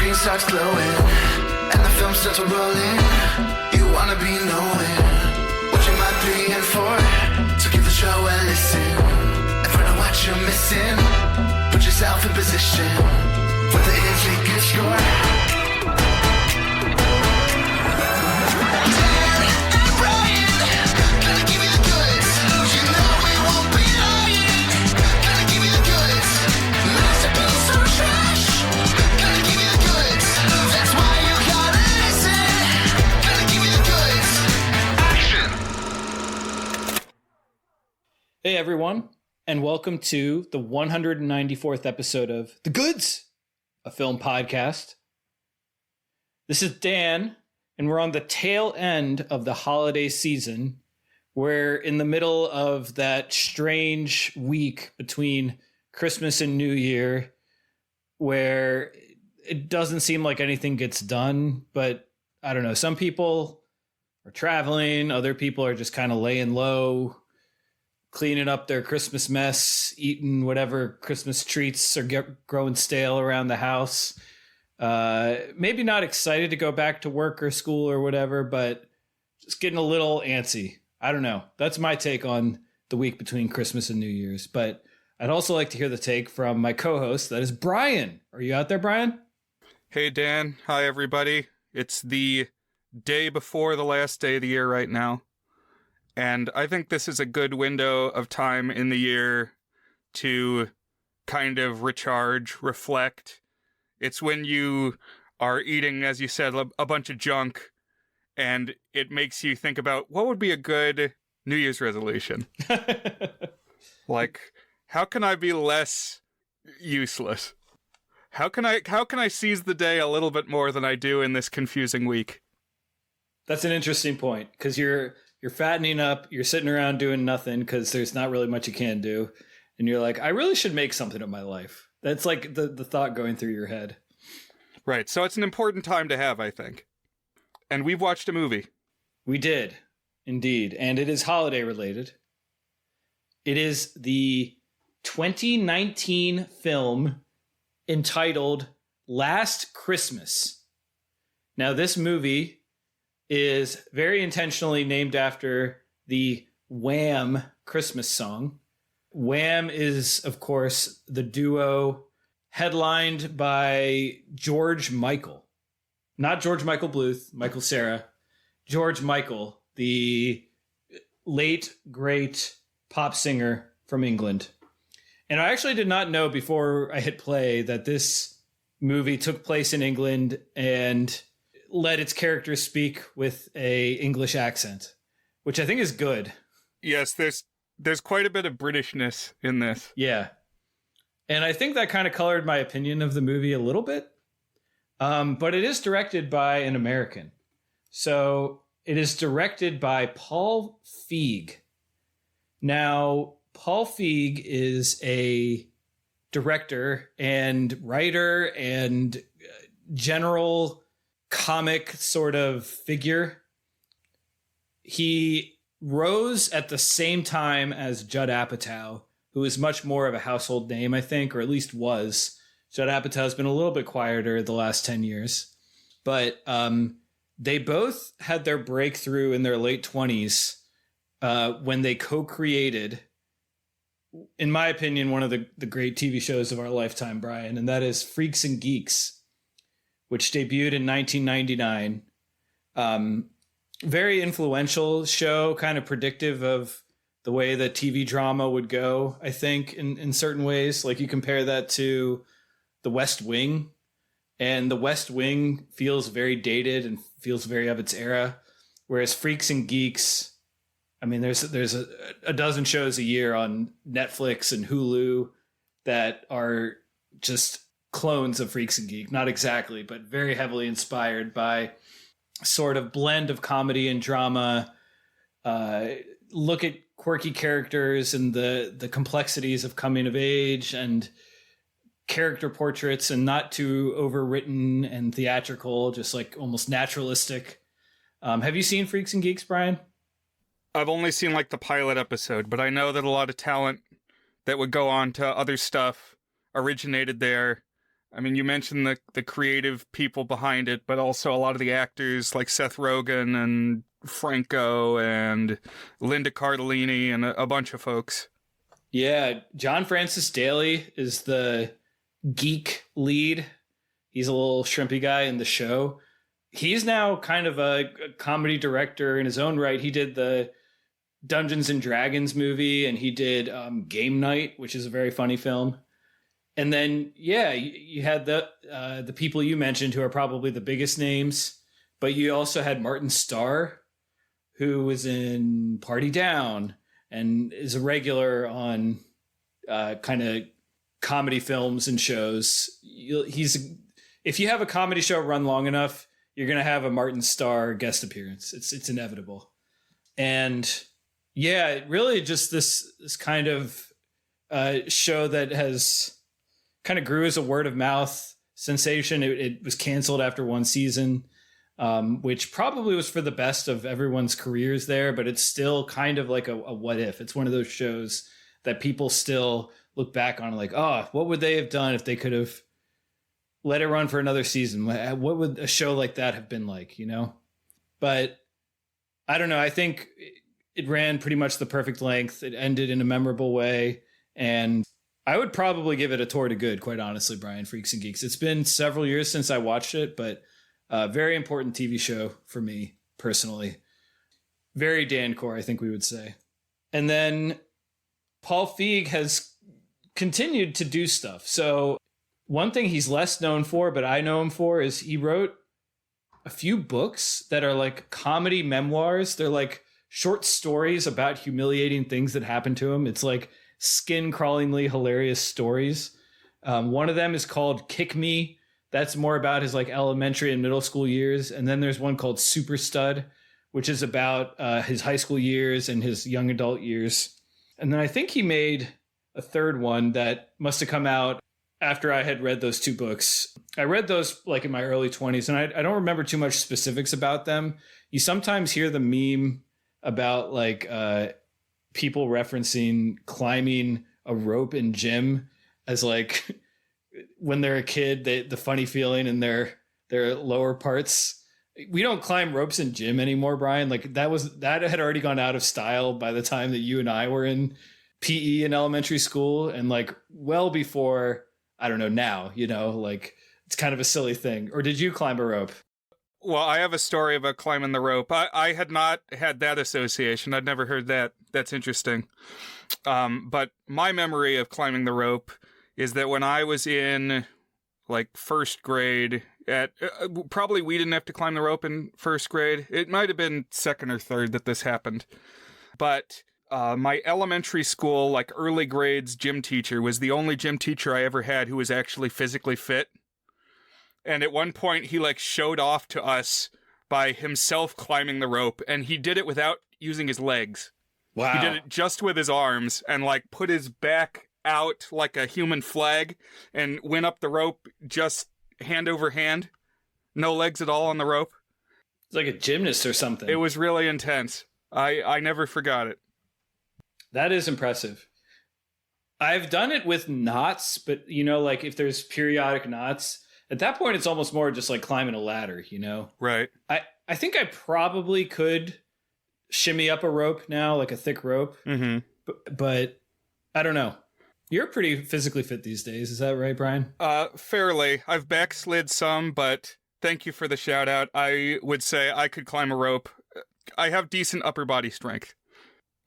screen starts glowing and the film starts rolling. You wanna be knowing what you might be in for. So give the show a listen and find out what you're missing. Put yourself in position for the easy good score. Hey everyone, and welcome to the 194th episode of The Goods, a film podcast. This is Dan, and we're on the tail end of the holiday season. We're in the middle of that strange week between Christmas and New Year where it doesn't seem like anything gets done, but I don't know, some people are traveling, other people are just kind of laying low, cleaning up their Christmas mess, eating whatever Christmas treats are growing stale around the house. Maybe not excited to go back to work or school or whatever, but just getting a little antsy. I don't know. That's my take on the week between Christmas and New Year's. But I'd also like to hear the take from my co-host. That is Brian. Are you out there, Brian? Hey, Dan. Hi, everybody. It's the day before the last day of the year right now. And I think this is a good window of time in the year to kind of recharge, reflect. It's when you are eating, as you said, a bunch of junk, and it makes you think about what would be a good New Year's resolution. Like, how can I be less useless? How can I seize the day a little bit more than I do in this confusing week? That's an interesting point, because you're fattening up, you're sitting around doing nothing because there's not really much you can do. And you're like, I really should make something of my life. That's like the thought going through your head. Right. So it's an important time to have, I think. And we've watched a movie. We did, indeed. And it is holiday related. It is the 2019 film entitled Last Christmas. Now, this movie is very intentionally named after the Wham Christmas song. Wham is, of course, the duo headlined by George Michael. Not George Michael Bluth, Michael Cera. George Michael, the late, great pop singer from England. And I actually did not know before I hit play that this movie took place in England and let its characters speak with a English accent, which I think is good. Yes, there's quite a bit of Britishness in this. Yeah. And I think that kind of colored my opinion of the movie a little bit. But it is directed by an American. So it is directed by Paul Feig. Now, Paul Feig is a director and writer and general comic sort of figure. He rose at the same time as Judd Apatow, who is much more of a household name, I think, or at least was. Judd Apatow has been a little bit quieter the last 10 years. But they both had their breakthrough in their late 20s when they co-created, in my opinion, one of the great TV shows of our lifetime, Brian, and that is Freaks and Geeks, which debuted in 1999. Very influential show, kind of predictive of the way the TV drama would go, I think, in certain ways. Like, you compare that to The West Wing, and The West Wing feels very dated and feels very of its era, whereas Freaks and Geeks, I mean, there's a dozen shows a year on Netflix and Hulu that are just clones of Freaks and Geek. Not exactly, but very heavily inspired by sort of blend of comedy and drama. Look at quirky characters and the complexities of coming of age and character portraits, and not too overwritten and theatrical, just like almost naturalistic. Have you seen Freaks and Geeks, Brian? I've only seen like the pilot episode, but I know that a lot of talent that would go on to other stuff originated there. I mean, you mentioned the creative people behind it, but also a lot of the actors like Seth Rogen and Franco and Linda Cardellini and a bunch of folks. Yeah, John Francis Daly is the geek lead. He's a little shrimpy guy in the show. He's now kind of a comedy director in his own right. He did the Dungeons and Dragons movie, and he did Game Night, which is a very funny film. And then, yeah, you had the people you mentioned who are probably the biggest names, but you also had Martin Starr, who was in Party Down and is a regular on kind of comedy films and shows. If you have a comedy show run long enough, you're going to have a Martin Starr guest appearance. It's inevitable. And yeah, really just this kind of show that has kind of grew as a word of mouth sensation. It was canceled after one season, which probably was for the best of everyone's careers there, but it's still kind of like a what if. It's one of those shows that people still look back on like, oh, what would they have done if they could have let it run for another season? What would a show like that have been like, you know? But I don't know. I think it ran pretty much the perfect length. It ended in a memorable way. And I would probably give it a tour to good, quite honestly, Brian, Freaks and Geeks. It's been several years since I watched it, but a very important TV show for me personally. Very Dan-core, I think we would say. And then Paul Feig has continued to do stuff. So one thing he's less known for, but I know him for, is he wrote a few books that are like comedy memoirs. They're like short stories about humiliating things that happened to him. It's like skin-crawlingly hilarious stories. One of them is called Kick Me. That's more about his like elementary and middle school years. And then there's one called Super Stud, which is about his high school years and his young adult years. And then I think he made a third one that must have come out after I had read those two books. I read those like in my early 20s, and I don't remember too much specifics about them. You sometimes hear the meme about like people referencing climbing a rope in gym as like when they're a kid, the funny feeling in their lower parts. We don't climb ropes in gym anymore, Brian. Like that had already gone out of style by the time that you and I were in PE in elementary school, and like well before, I don't know, now, you know, like it's kind of a silly thing. Or did you climb a rope? Well, I have a story about climbing the rope. I had not had that association. I'd never heard that. That's interesting. But my memory of climbing the rope is that when I was in like first grade, probably we didn't have to climb the rope in first grade. It might have been second or third that this happened. But my elementary school, like early grades gym teacher was the only gym teacher I ever had who was actually physically fit. And at one point he like showed off to us by himself climbing the rope, and he did it without using his legs. Wow. He did it just with his arms and like put his back out like a human flag and went up the rope just hand over hand. No legs at all on the rope. It's like a gymnast or something. It was really intense. I never forgot it. That is impressive. I've done it with knots, but you know, like if there's periodic knots, at that point, it's almost more just like climbing a ladder, you know? Right. I think I probably could shimmy up a rope now, like a thick rope. Mm-hmm. But I don't know. You're pretty physically fit these days. Is that right, Brian? Fairly. I've backslid some, but thank you for the shout out. I would say I could climb a rope. I have decent upper body strength.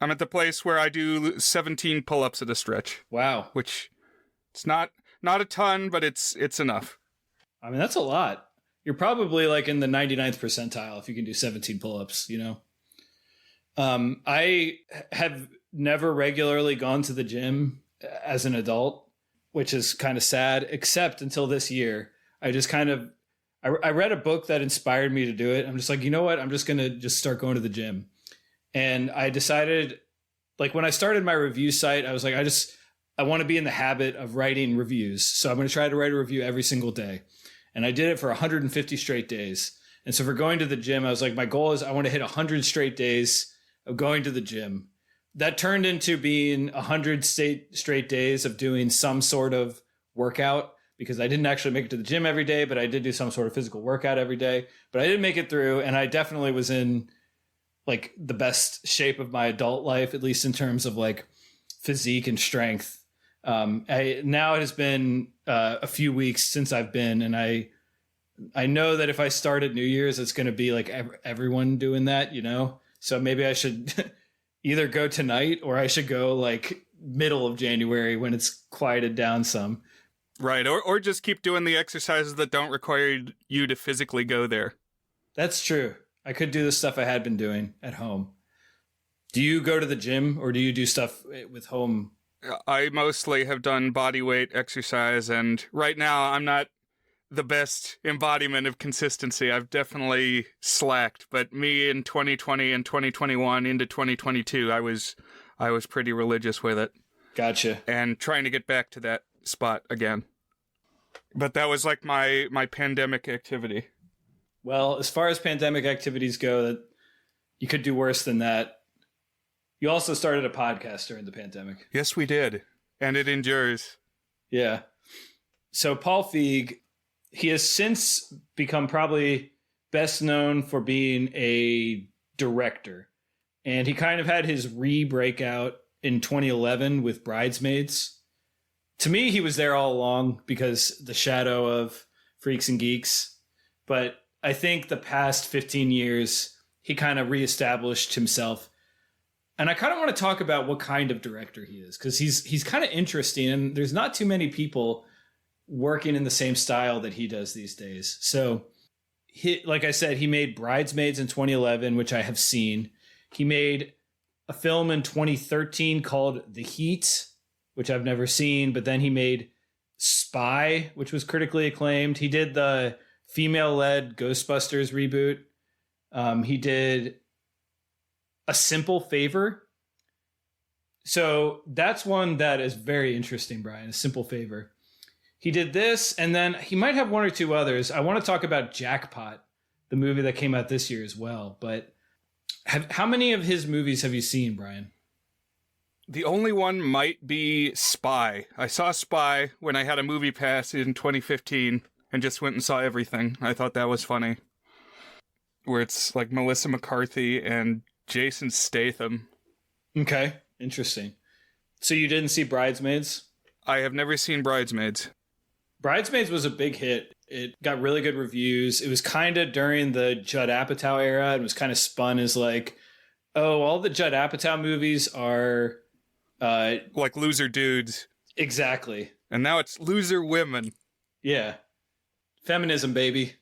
I'm at the place where I do 17 pull-ups at a stretch. Wow. Which it's not a ton, but it's enough. I mean, that's a lot. You're probably like in the 99th percentile if you can do 17 pull-ups, you know? I have never regularly gone to the gym as an adult, which is kind of sad, except until this year. I read a book that inspired me to do it. I'm just like, you know what? I'm just going to just start going to the gym. And I decided, like when I started my review site, I was like, I want to be in the habit of writing reviews. So I'm going to try to write a review every single day. And I did it for 150 straight days. And so for going to the gym, I was like, my goal is I want to hit 100 straight days of going to the gym. That turned into being 100 straight days of doing some sort of workout, because I didn't actually make it to the gym every day, but I did do some sort of physical workout every day. But I did make it through, and I definitely was in like the best shape of my adult life, at least in terms of like physique and strength. Now it has been a few weeks since I've been, and I know that if I start at New Year's, it's going to be like everyone doing that, you know? So maybe I should either go tonight or I should go like middle of January when it's quieted down some. Right. Or just keep doing the exercises that don't require you to physically go there. That's true. I could do the stuff I had been doing at home. Do you go to the gym or do you do stuff with home? I mostly have done body weight exercise, and right now I'm not the best embodiment of consistency. I've definitely slacked, but me in 2020 and 2021 into 2022, I was pretty religious with it. Gotcha. And trying to get back to that spot again. But that was like my pandemic activity. Well, as far as pandemic activities go, that you could do worse than that. You also started a podcast during the pandemic. Yes, we did. And it endures. Yeah. So Paul Feig, he has since become probably best known for being a director. And he kind of had his re-breakout in 2011 with Bridesmaids. To me, he was there all along because the shadow of Freaks and Geeks. But I think the past 15 years, he kind of reestablished himself. And I kind of want to talk about what kind of director he is, because he's kind of interesting, and there's not too many people working in the same style that he does these days. So, like I said, he made Bridesmaids in 2011, which I have seen. He made a film in 2013 called The Heat, which I've never seen, but then he made Spy, which was critically acclaimed. He did the female-led Ghostbusters reboot. He did A Simple Favor. So that's one that is very interesting, Brian, A Simple Favor. He did this, and then he might have one or two others. I want to talk about Jackpot, the movie that came out this year as well. But how many of his movies have you seen, Brian? The only one might be Spy. I saw Spy when I had a movie pass in 2015 and just went and saw everything. I thought that was funny. Where it's like Melissa McCarthy and Jason Statham. Okay, interesting. So you didn't see Bridesmaids? I have never seen Bridesmaids. Bridesmaids was a big hit. It got really good reviews. It was kind of during the Judd Apatow era. It was kind of spun as like, oh, all the Judd Apatow movies are... like loser dudes. Exactly. And now it's loser women. Yeah. Feminism, baby.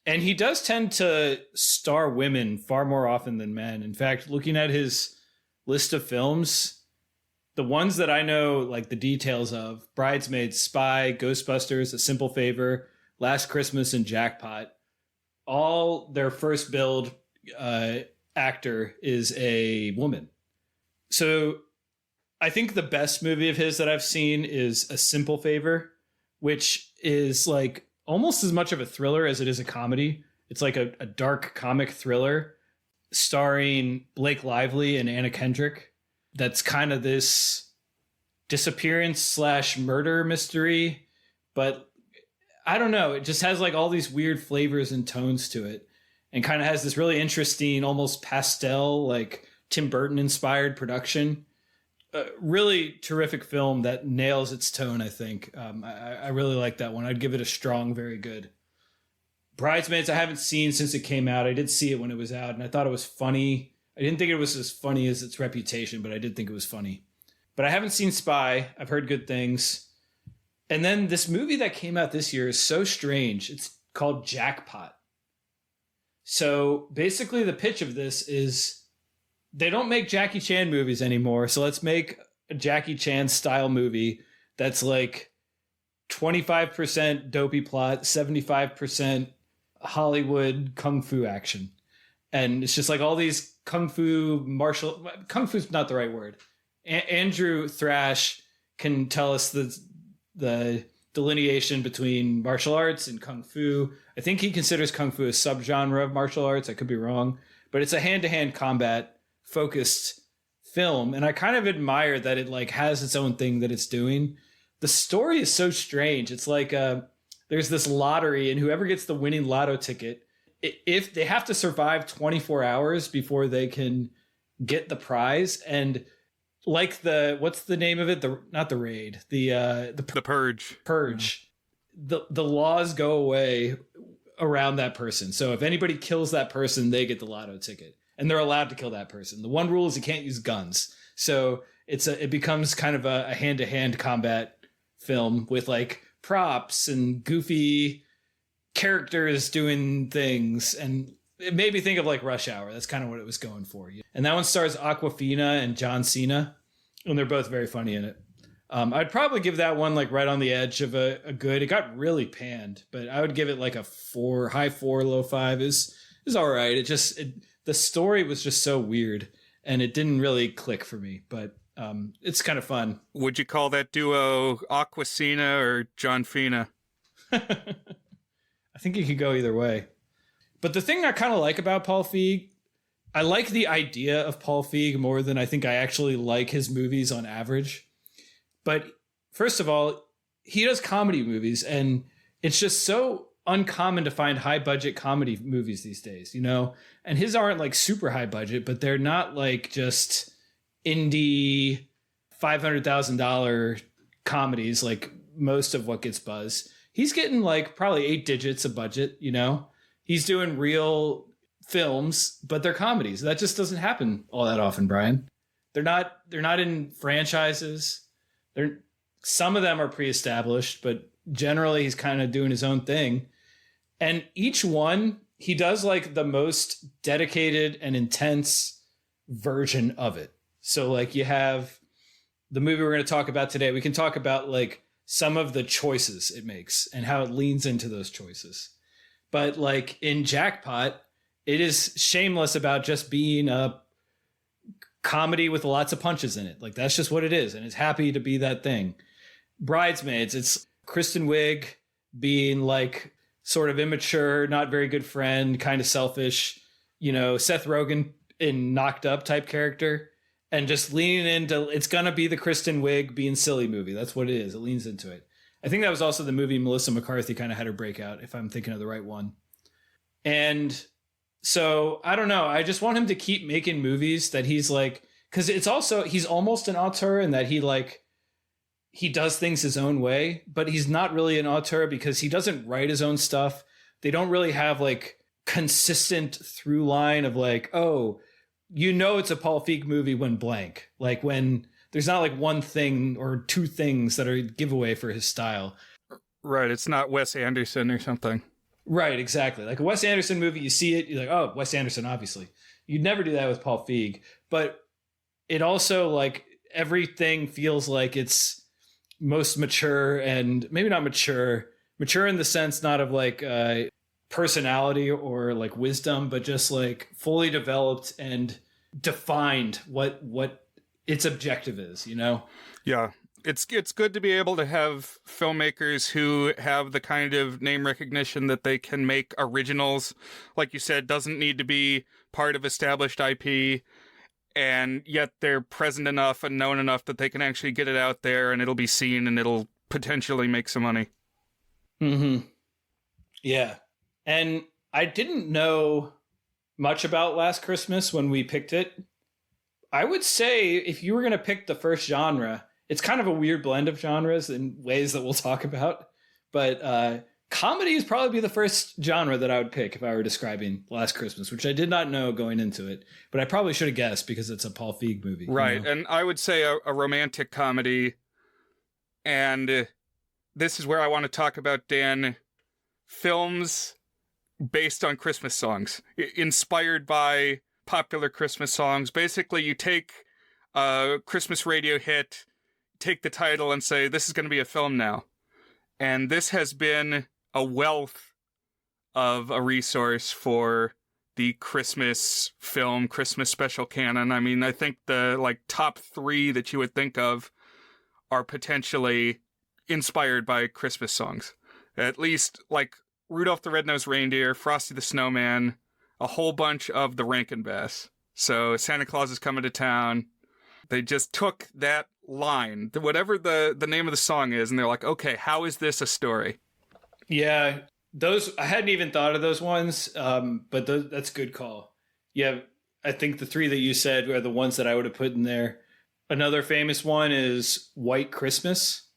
And he does tend to star women far more often than men. In fact, looking at his list of films, the ones that I know, like the details of, Bridesmaids, Spy, Ghostbusters, A Simple Favor, Last Christmas, and Jackpot, all their first build actor is a woman. So I think the best movie of his that I've seen is A Simple Favor, which is like almost as much of a thriller as it is a comedy. It's like a dark comic thriller starring Blake Lively and Anna Kendrick. That's kind of this disappearance/murder mystery, but I don't know. It just has like all these weird flavors and tones to it, and kind of has this really interesting, almost pastel, like Tim Burton inspired production. Really terrific film that nails its tone, I think. I really like that one. I'd give it a strong, very good. Bridesmaids, I haven't seen since it came out. I did see it when it was out, and I thought it was funny. I didn't think it was as funny as its reputation, but I did think it was funny. But I haven't seen Spy. I've heard good things. And then this movie that came out this year is so strange. It's called Jackpot. So basically the pitch of this is they don't make Jackie Chan movies anymore. So let's make a Jackie Chan style movie that's like 25% dopey plot, 75% Hollywood kung fu action. And it's just like all these kung fu's not the right word. Andrew Thrash can tell us the delineation between martial arts and kung fu. I think he considers kung fu a subgenre of martial arts. I could be wrong, but it's a hand-to-hand combat focused film. And I kind of admire that it like has its own thing that it's doing. the story is so strange. It's like there's this lottery, and whoever gets the winning lotto ticket, if they have to survive 24 hours before they can get the prize. And like what's the name of it? Not the raid, the purge. Purge. The laws go away around that person. So if anybody kills that person, they get the lotto ticket, and they're allowed to kill that person. The one rule is you can't use guns. So it becomes kind of a hand-to-hand combat film with like props and goofy characters doing things, and it made me think of like Rush Hour. That's kind of what it was going for. And that one stars Awkwafina and John Cena, and they're both very funny in it. I'd probably give that one like right on the edge of a good. It got really panned, but I would give it like a 4, high 4, low 5 is all right. The story was just so weird, and it didn't really click for me, but it's kind of fun. Would you call that duo Awkwafina or John Fina? I think you could go either way. But the thing I kind of like about Paul Feig, I like the idea of Paul Feig more than I think I actually like his movies on average. But first of all, he does comedy movies, and it's just so uncommon to find high budget comedy movies these days, you know? And his aren't like super high budget, but they're not like just indie $500,000 comedies like most of what gets buzz. He's getting like probably 8 digits of budget, you know? He's doing real films, but they're comedies. That just doesn't happen all that often, Brian. They're not in franchises. Some of them are pre-established, but generally he's kind of doing his own thing. And each one, he does like the most dedicated and intense version of it. So like you have the movie we're going to talk about today. We can talk about like some of the choices it makes and how it leans into those choices. But like in Jackpot, it is shameless about just being a comedy with lots of punches in it. Like that's just what it is. And it's happy to be that thing. Bridesmaids, it's Kristen Wiig being like sort of immature, not very good friend, kind of selfish, you know, Seth Rogen in Knocked Up type character, and just leaning into, it's going to be the Kristen Wiig being silly movie. That's what it is. It leans into it. I think that was also the movie Melissa McCarthy kind of had her breakout, if I'm thinking of the right one. And so I don't know. I just want him to keep making movies that he's like, because it's also, he's almost an auteur in that he does things his own way, but he's not really an auteur because he doesn't write his own stuff. They don't really have like consistent through line of like, oh, you know, it's a Paul Feig movie when blank, like when there's not like one thing or two things that are a giveaway for his style. Right. It's not Wes Anderson or something. Right. Exactly. Like a Wes Anderson movie, you see it, you're like, oh, Wes Anderson, obviously. You'd never do that with Paul Feig, but it also like everything feels like it's most mature, and maybe not mature in the sense not of like personality or like wisdom, but just like fully developed and defined what its objective is, you know? Yeah. It's good to be able to have filmmakers who have the kind of name recognition that they can make originals. Like you said, doesn't need to be part of established IP, and yet they're present enough and known enough that they can actually get it out there and it'll be seen and it'll potentially make some money. Mm-hmm. Yeah. And I didn't know much about Last Christmas when we picked it. I would say if you were going to pick the first genre, it's kind of a weird blend of genres in ways that we'll talk about. But comedy is probably the first genre that I would pick if I were describing Last Christmas, which I did not know going into it. But I probably should have guessed because it's a Paul Feig movie. Right. You know? And I would say a romantic comedy. And this is where I want to talk about, Dan, films based on Christmas songs, inspired by popular Christmas songs. Basically, you take a Christmas radio hit, take the title and say, this is going to be a film now. And this has been a wealth of a resource for the Christmas film, Christmas special canon. I mean, I think the like top 3 that you would think of are potentially inspired by Christmas songs. At least like Rudolph the Red-Nosed Reindeer, Frosty the Snowman, a whole bunch of the Rankin Bass. So Santa Claus is Coming to Town. They just took that line, whatever the name of the song is, and they're like, okay, how is this a story? Yeah, those I hadn't even thought of those ones, but that's a good call. Yeah, I think the three that you said are the ones that I would have put in there. Another famous one is White Christmas,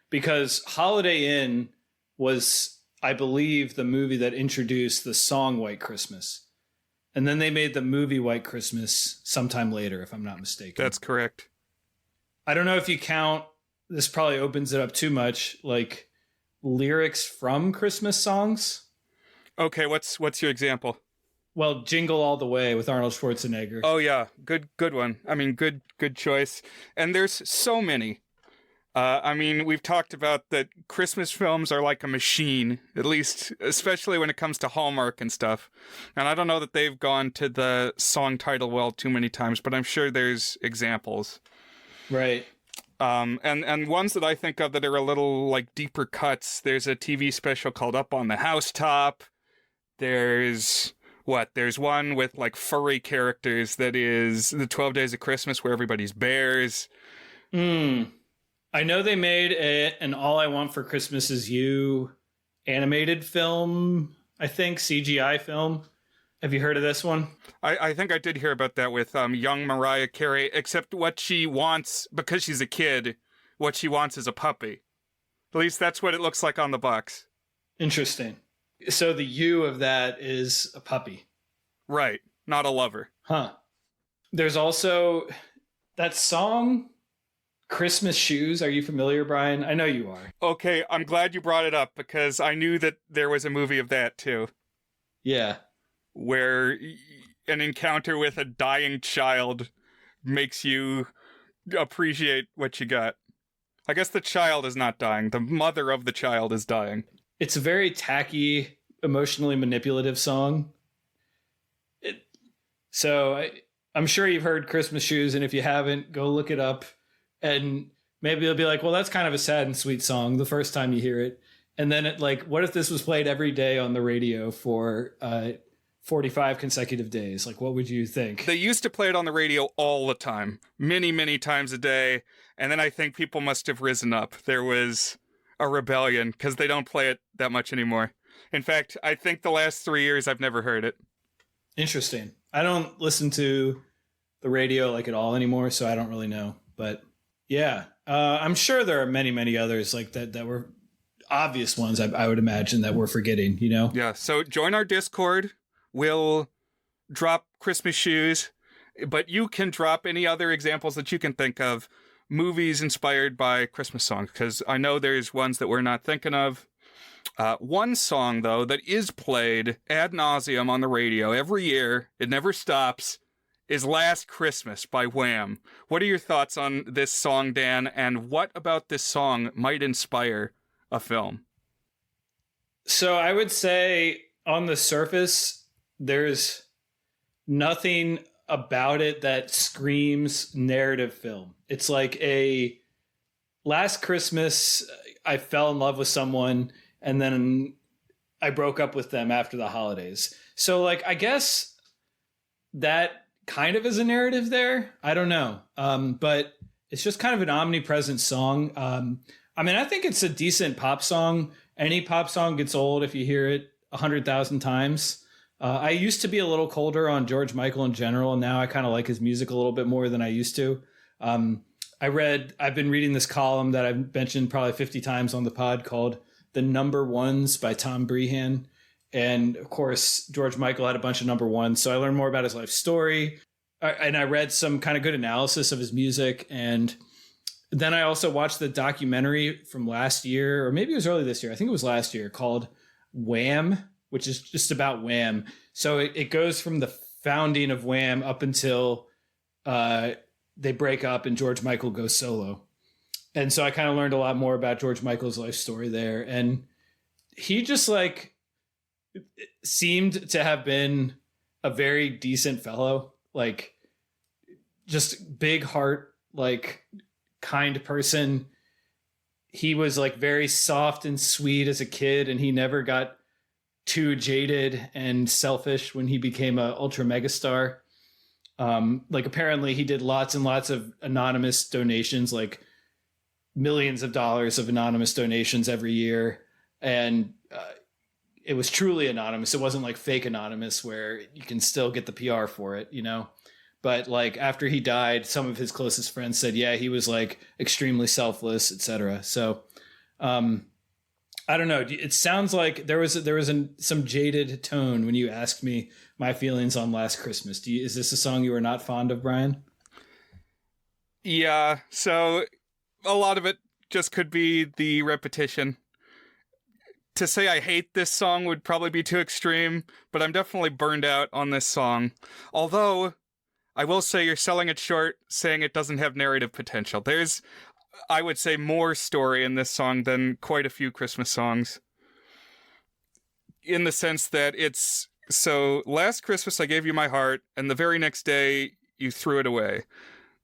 because Holiday Inn was, I believe, the movie that introduced the song White Christmas. And then they made the movie White Christmas sometime later, if I'm not mistaken. That's correct. I don't know if you count, this probably opens it up too much, like lyrics from Christmas songs. Okay, what's your example? Well, Jingle All the Way with Arnold Schwarzenegger. Oh yeah, good one. I mean, good choice. And there's so many. I mean, we've talked about that Christmas films are like a machine, at least, especially when it comes to Hallmark and stuff. And I don't know that they've gone to the song title well too many times, but I'm sure there's examples. Right. And ones that I think of that are a little like deeper cuts. There's a TV special called Up on the Housetop. There's one with like furry characters that is the 12 Days of Christmas where everybody's bears. I know they made an All I Want for Christmas Is You animated film, I think, CGI film. Have you heard of this one? I think I did hear about that with young Mariah Carey, except what she wants, because she's a kid, what she wants is a puppy. At least that's what it looks like on the box. Interesting. So the you of that is a puppy. Right, not a lover. Huh. There's also that song, Christmas Shoes. Are you familiar, Brian? I know you are. Okay, I'm glad you brought it up because I knew that there was a movie of that too. Yeah. Where an encounter with a dying child makes you appreciate what you got. I guess the child is not dying. The mother of the child is dying. It's a very tacky, emotionally manipulative song. I'm sure you've heard Christmas Shoes, and if you haven't, go look it up. And maybe you'll be like, well, that's kind of a sad and sweet song the first time you hear it. And then what if this was played every day on the radio for 45 consecutive days? Like, what would you think? They used to play it on the radio all the time, many, many times a day. And then I think people must have risen up. There was a rebellion because they don't play it that much anymore. In fact, I think the last 3 years I've never heard it. Interesting. I don't listen to the radio like at all anymore, so I don't really know. But yeah, I'm sure there are many, many others like that were obvious ones. I would imagine that we're forgetting, you know? Yeah. So join our Discord. We'll drop Christmas Shoes, but you can drop any other examples that you can think of, movies inspired by Christmas songs, because I know there's ones that we're not thinking of. One song, though, that is played ad nauseum on the radio every year, it never stops, is Last Christmas by Wham. What are your thoughts on this song, Dan, and what about this song might inspire a film? So I would say on the surface, there's nothing about it that screams narrative film. It's like a Last Christmas, I fell in love with someone and then I broke up with them after the holidays. So like, I guess that kind of is a narrative there. I don't know. But it's just kind of an omnipresent song. I mean, I think it's a decent pop song. Any pop song gets old if you hear it 100,000 times. I used to be a little colder on George Michael in general, and now I kind of like his music a little bit more than I used to. I've been reading this column that I've mentioned probably 50 times on the pod called The Number Ones by Tom Brehan. And of course, George Michael had a bunch of number ones. So I learned more about his life story. And I read some kind of good analysis of his music. And then I also watched the documentary from last year, or maybe it was early this year. I think it was last year, called Wham, which is just about Wham. So it goes from the founding of Wham up until they break up and George Michael goes solo. And so I kind of learned a lot more about George Michael's life story there. And he just like seemed to have been a very decent fellow, like just big heart, like kind person. He was like very soft and sweet as a kid, and he never got too jaded and selfish when he became a ultra megastar. Like apparently he did lots and lots of anonymous donations, like millions of dollars of anonymous donations every year. And it was truly anonymous. It wasn't like fake anonymous where you can still get the PR for it, you know? But like after he died, some of his closest friends said, yeah, he was like extremely selfless, etc. So I don't know. It sounds like there was some jaded tone when you asked me my feelings on Last Christmas. Is this a song you are not fond of, Brian? Yeah, so a lot of it just could be the repetition. To say I hate this song would probably be too extreme, but I'm definitely burned out on this song. Although, I will say you're selling it short, saying it doesn't have narrative potential. There's, I would say, more story in this song than quite a few Christmas songs. In the sense that it's, so last Christmas I gave you my heart, and the very next day you threw it away.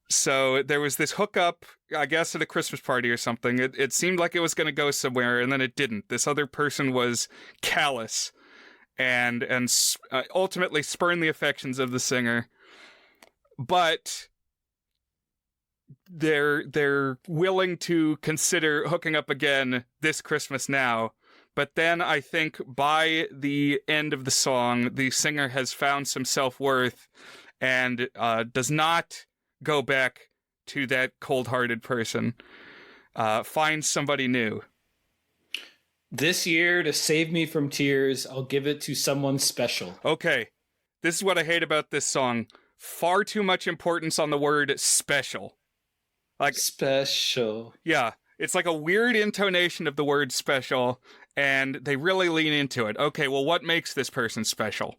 So there was this hookup, I guess at a Christmas party or something. It seemed like it was going to go somewhere, and then it didn't. This other person was callous and ultimately spurned the affections of the singer. But they're willing to consider hooking up again this Christmas now. But then I think by the end of the song, the singer has found some self-worth and does not go back to that cold-hearted person. Find somebody new. This year, to save me from tears, I'll give it to someone special. Okay, this is what I hate about this song. Far too much importance on the word special. Like special. Yeah, it's like a weird intonation of the word special, and they really lean into it. Okay, well, what makes this person special?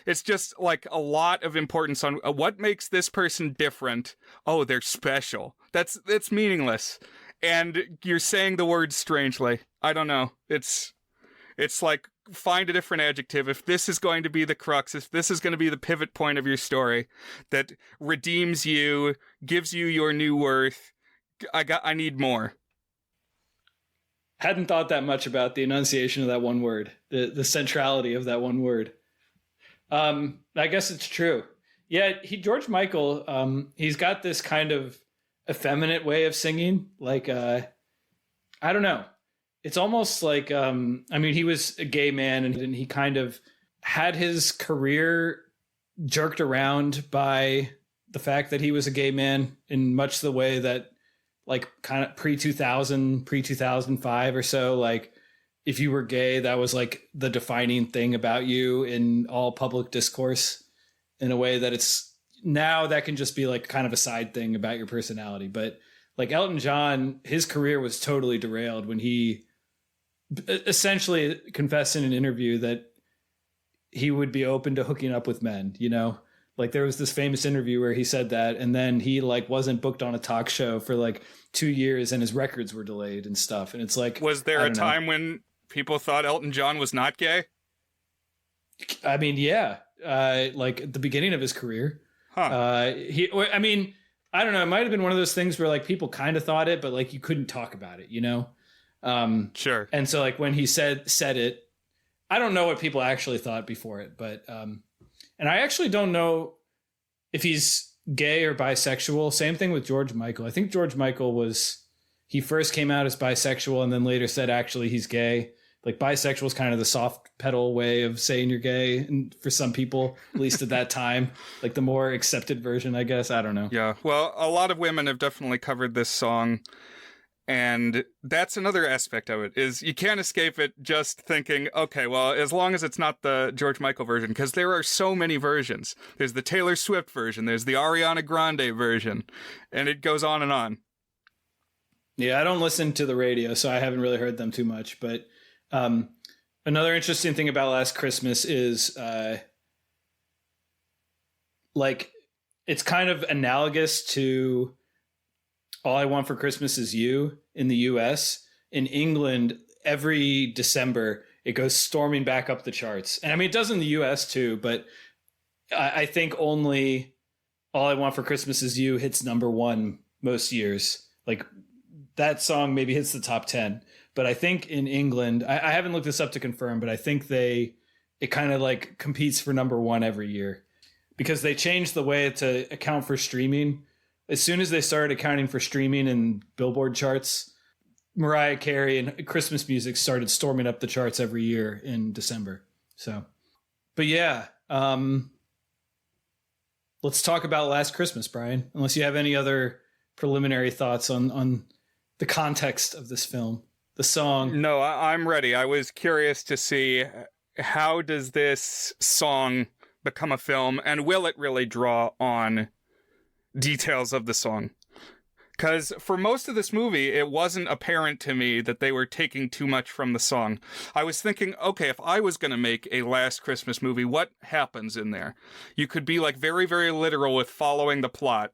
It's just like a lot of importance on what makes this person different. Oh, they're special. That's meaningless. And you're saying the word strangely. I don't know. It's like, find a different adjective. If this is going to be the crux, if this is going to be the pivot point of your story that redeems you, gives you your new worth, I need more. Hadn't thought that much about the enunciation of that one word, the centrality of that one word. I guess it's true. Yeah, George Michael, he's got this kind of effeminate way of singing. Like, I don't know. It's almost like, I mean, he was a gay man and he kind of had his career jerked around by the fact that he was a gay man in much the way that, like, kind of pre-2000, pre-2005 or so, like, if you were gay, that was like the defining thing about you in all public discourse, in a way that it's now that can just be like kind of a side thing about your personality. But like Elton John, his career was totally derailed when he essentially confessed in an interview that he would be open to hooking up with men, you know? Like there was this famous interview where he said that, and then he like wasn't booked on a talk show for like 2 years and his records were delayed and stuff. And it's like, was there a time when people thought Elton John was not gay? I mean, yeah. Like at the beginning of his career. Huh. I mean, I don't know. It might have been one of those things where like people kind of thought it, but like you couldn't talk about it, you know? Sure. And so like when he said it, I don't know what people actually thought before it, but, and I actually don't know if he's gay or bisexual. Same thing with George Michael. I think George Michael he first came out as bisexual and then later said actually he's gay. Like bisexual is kind of the soft pedal way of saying you're gay. And for some people, at least at that time, like the more accepted version, I guess. I don't know. Yeah. Well, a lot of women have definitely covered this song. And that's another aspect of it, is you can't escape it just thinking, okay, well, as long as it's not the George Michael version, because there are so many versions. There's the Taylor Swift version, there's the Ariana Grande version, and it goes on and on. Yeah, I don't listen to the radio, so I haven't really heard them too much. But another interesting thing about Last Christmas is like it's kind of analogous to All I Want for Christmas Is You in the US. In England, every December, it goes storming back up the charts. And I mean, it does in the US too, but I think only All I Want for Christmas Is You hits number one most years. Like that song maybe hits the top 10. But I think in England, I haven't looked this up to confirm, but I think it kind of like competes for number one every year. because they changed the way to account for streaming. As soon as they started accounting for streaming and Billboard charts, Mariah Carey and Christmas music started storming up the charts every year in December. So, but yeah, let's talk about Last Christmas, Brian, unless you have any other preliminary thoughts on the context of this film, the song. No, I'm ready. I was curious to see, how does this song become a film, and will it really draw on details of the song? Because for most of this movie, it wasn't apparent to me that they were taking too much from the song. I was thinking, okay, if I was going to make a Last Christmas movie, what happens in there? You could be like very, very literal with following the plot,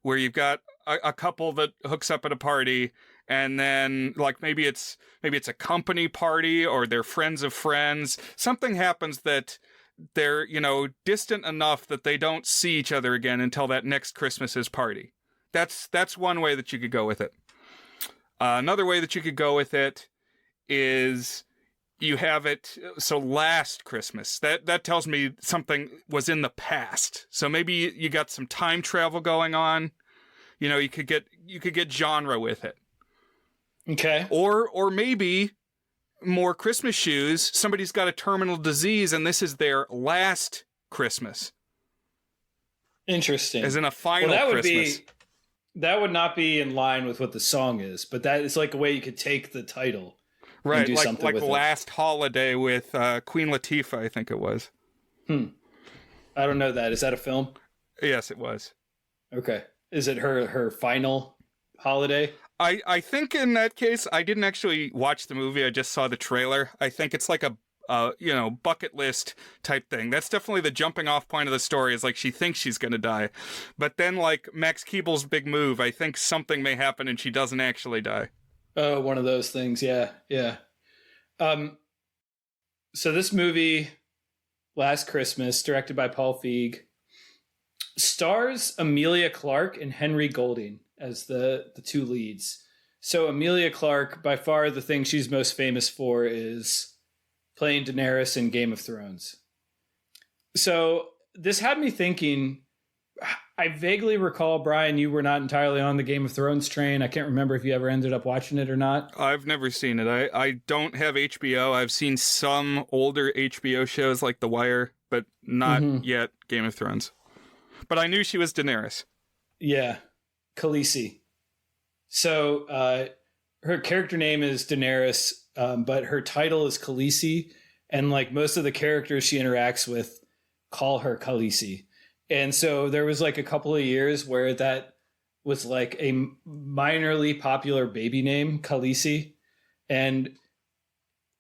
where you've got a couple that hooks up at a party, and then like maybe it's a company party, or they're friends of friends. Something happens that they're, distant enough that they don't see each other again until that next Christmas's party. That's one way that you could go with it. Another way that you could go with it is you have it, so last Christmas. That tells me something was in the past. So maybe you got some time travel going on. You could get genre with it. Okay. Or maybe more Christmas shoes. Somebody's got a terminal disease, and this is their last Christmas. Interesting. As in a final Christmas. That would not be in line with what the song is, but that is like a way you could take the title, right? And do something like with Last Holiday with Queen Latifah, I think it was. I don't know that. Is that a film? Yes, it was. Okay. Is it her final holiday? I think in that case, I didn't actually watch the movie. I just saw the trailer. I think it's like a bucket list type thing. That's definitely the jumping off point of the story, is like she thinks she's going to die. But then like Max Keeble's big move, I think something may happen and she doesn't actually die. Oh, one of those things. Yeah. Yeah. So this movie, Last Christmas, directed by Paul Feig, stars Emilia Clarke and Henry Golding as the two leads. So Emilia Clarke, by far the thing she's most famous for is playing Daenerys in Game of Thrones. So this had me thinking, I vaguely recall, Brian, you were not entirely on the Game of Thrones train. I can't remember if you ever ended up watching it or not. I've never seen it. I don't have HBO. I've seen some older HBO shows like The Wire, but not yet Game of Thrones. But I knew she was Daenerys. Yeah, Khaleesi. So her character name is Daenerys, but her title is Khaleesi, and like most of the characters she interacts with call her Khaleesi. And so there was like a couple of years where that was like a minorly popular baby name, Khaleesi. And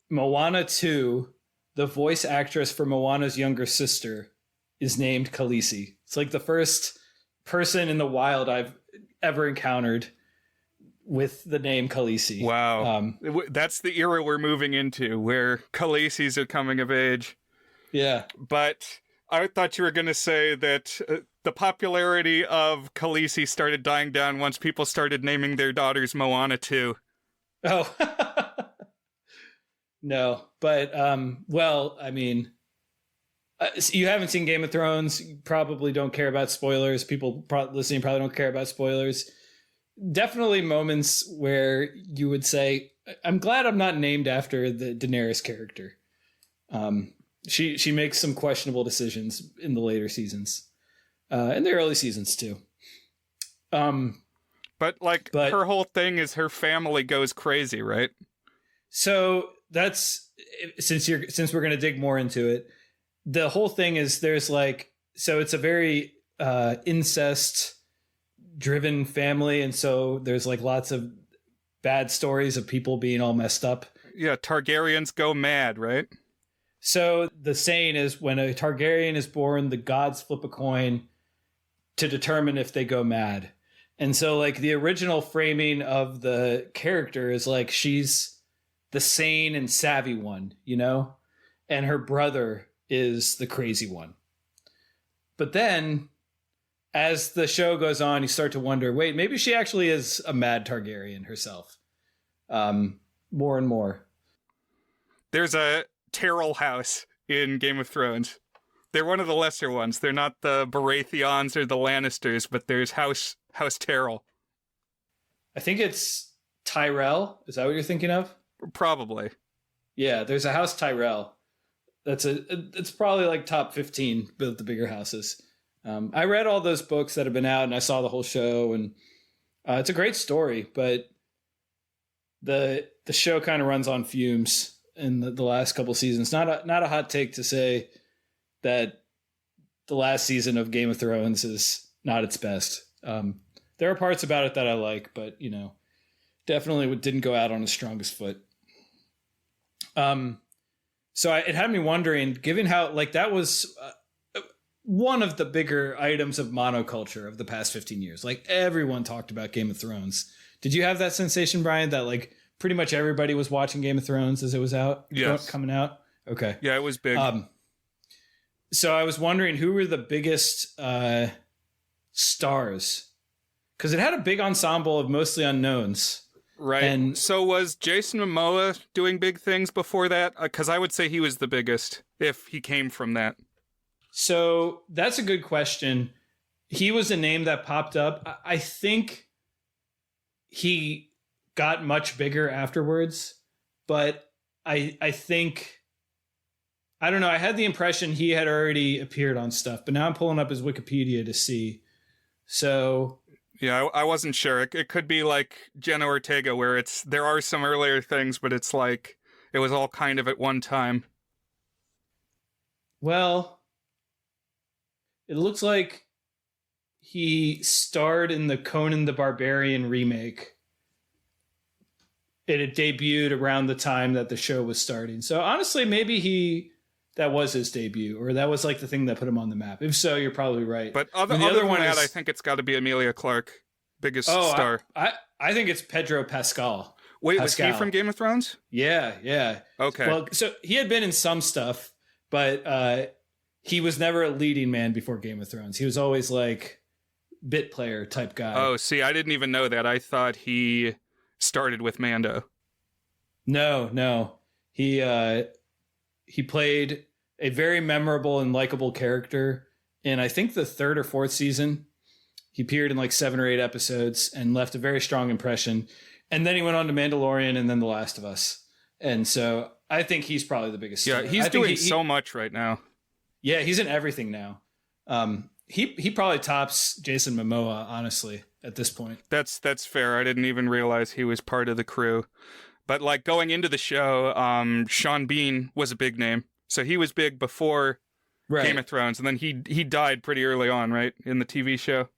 Moana 2, the voice actress for Moana's younger sister, is named Khaleesi. It's like the first person in the wild I've ever encountered with the name Khaleesi. Wow. That's the era we're moving into, where Khaleesi's are coming of age. Yeah. But I thought you were going to say that the popularity of Khaleesi started dying down once people started naming their daughters Moana 2. Oh. No. But, well, I mean, you haven't seen Game of Thrones. You probably don't care about spoilers. People listening probably don't care about spoilers. Definitely moments where you would say, I'm glad I'm not named after the Daenerys character. She makes some questionable decisions in the later seasons, and the early seasons too. But her whole thing is her family goes crazy, right? So that's since we're going to dig more into it. The whole thing is there's so it's a very incest driven family, and so there's like lots of bad stories of people being all messed up. Yeah, Targaryens go mad, right? So the saying is, when a Targaryen is born, the gods flip a coin to determine if they go mad. And so like the original framing of the character is like she's the sane and savvy one, and her brother is the crazy one. But then as the show goes on, you start to wonder, wait, maybe she actually is a mad Targaryen herself. More and more. There's a Terrell house in Game of Thrones. They're one of the lesser ones. They're not the Baratheons or the Lannisters, but there's House Tyrell. I think it's Tyrell. Is that what you're thinking of? Probably. Yeah, there's a House Tyrell. It's probably like top 15 built the bigger houses. I read all those books that have been out, and I saw the whole show, and it's a great story, but the show kind of runs on fumes in the last couple seasons. Not a hot take to say that the last season of Game of Thrones is not its best. There are parts about it that I like, but definitely didn't go out on the strongest foot. So it had me wondering, given how that was one of the bigger items of monoculture of the past 15 years. Like everyone talked about Game of Thrones. Did you have that sensation, Brian, that pretty much everybody was watching Game of Thrones as it was out? Yes. Coming out? Okay. Yeah, it was big. So I was wondering who were the biggest stars? Because it had a big ensemble of mostly unknowns. Right. And so was Jason Momoa doing big things before that? Because I would say he was the biggest if he came from that. So that's a good question. He was a name that popped up. I think he got much bigger afterwards, but I think, I don't know. I had the impression he had already appeared on stuff, but now I'm pulling up his Wikipedia to see. So yeah, I wasn't sure. It could be like Jenna Ortega, where there are some earlier things, but it's like it was all kind of at one time. Well, it looks like he starred in the Conan the Barbarian remake. It had debuted around the time that the show was starting. So honestly, maybe that was his debut, or that was like the thing that put him on the map. If so, you're probably right. But the other one is, I think it's got to be Emilia Clarke, biggest star. I think it's Pedro Pascal. Wait, was he from Game of Thrones? Yeah. Okay. Well, so he had been in some stuff, but he was never a leading man before Game of Thrones. He was always like bit player type guy. Oh, see, I didn't even know that. I thought he started with Mando. No. He played a very memorable and likable character in, I think, the 3rd or 4th season. He appeared in 7 or 8 episodes and left a very strong impression. And then he went on to Mandalorian and then The Last of Us. And so I think he's probably the biggest star. Yeah, he's doing so much right now. Yeah, he's in everything now. He probably tops Jason Momoa, honestly, at this point. That's fair. I didn't even realize he was part of the crew. But going into the show, Sean Bean was a big name. So he was big before Game of Thrones, and then he died pretty early on, right, in the TV show.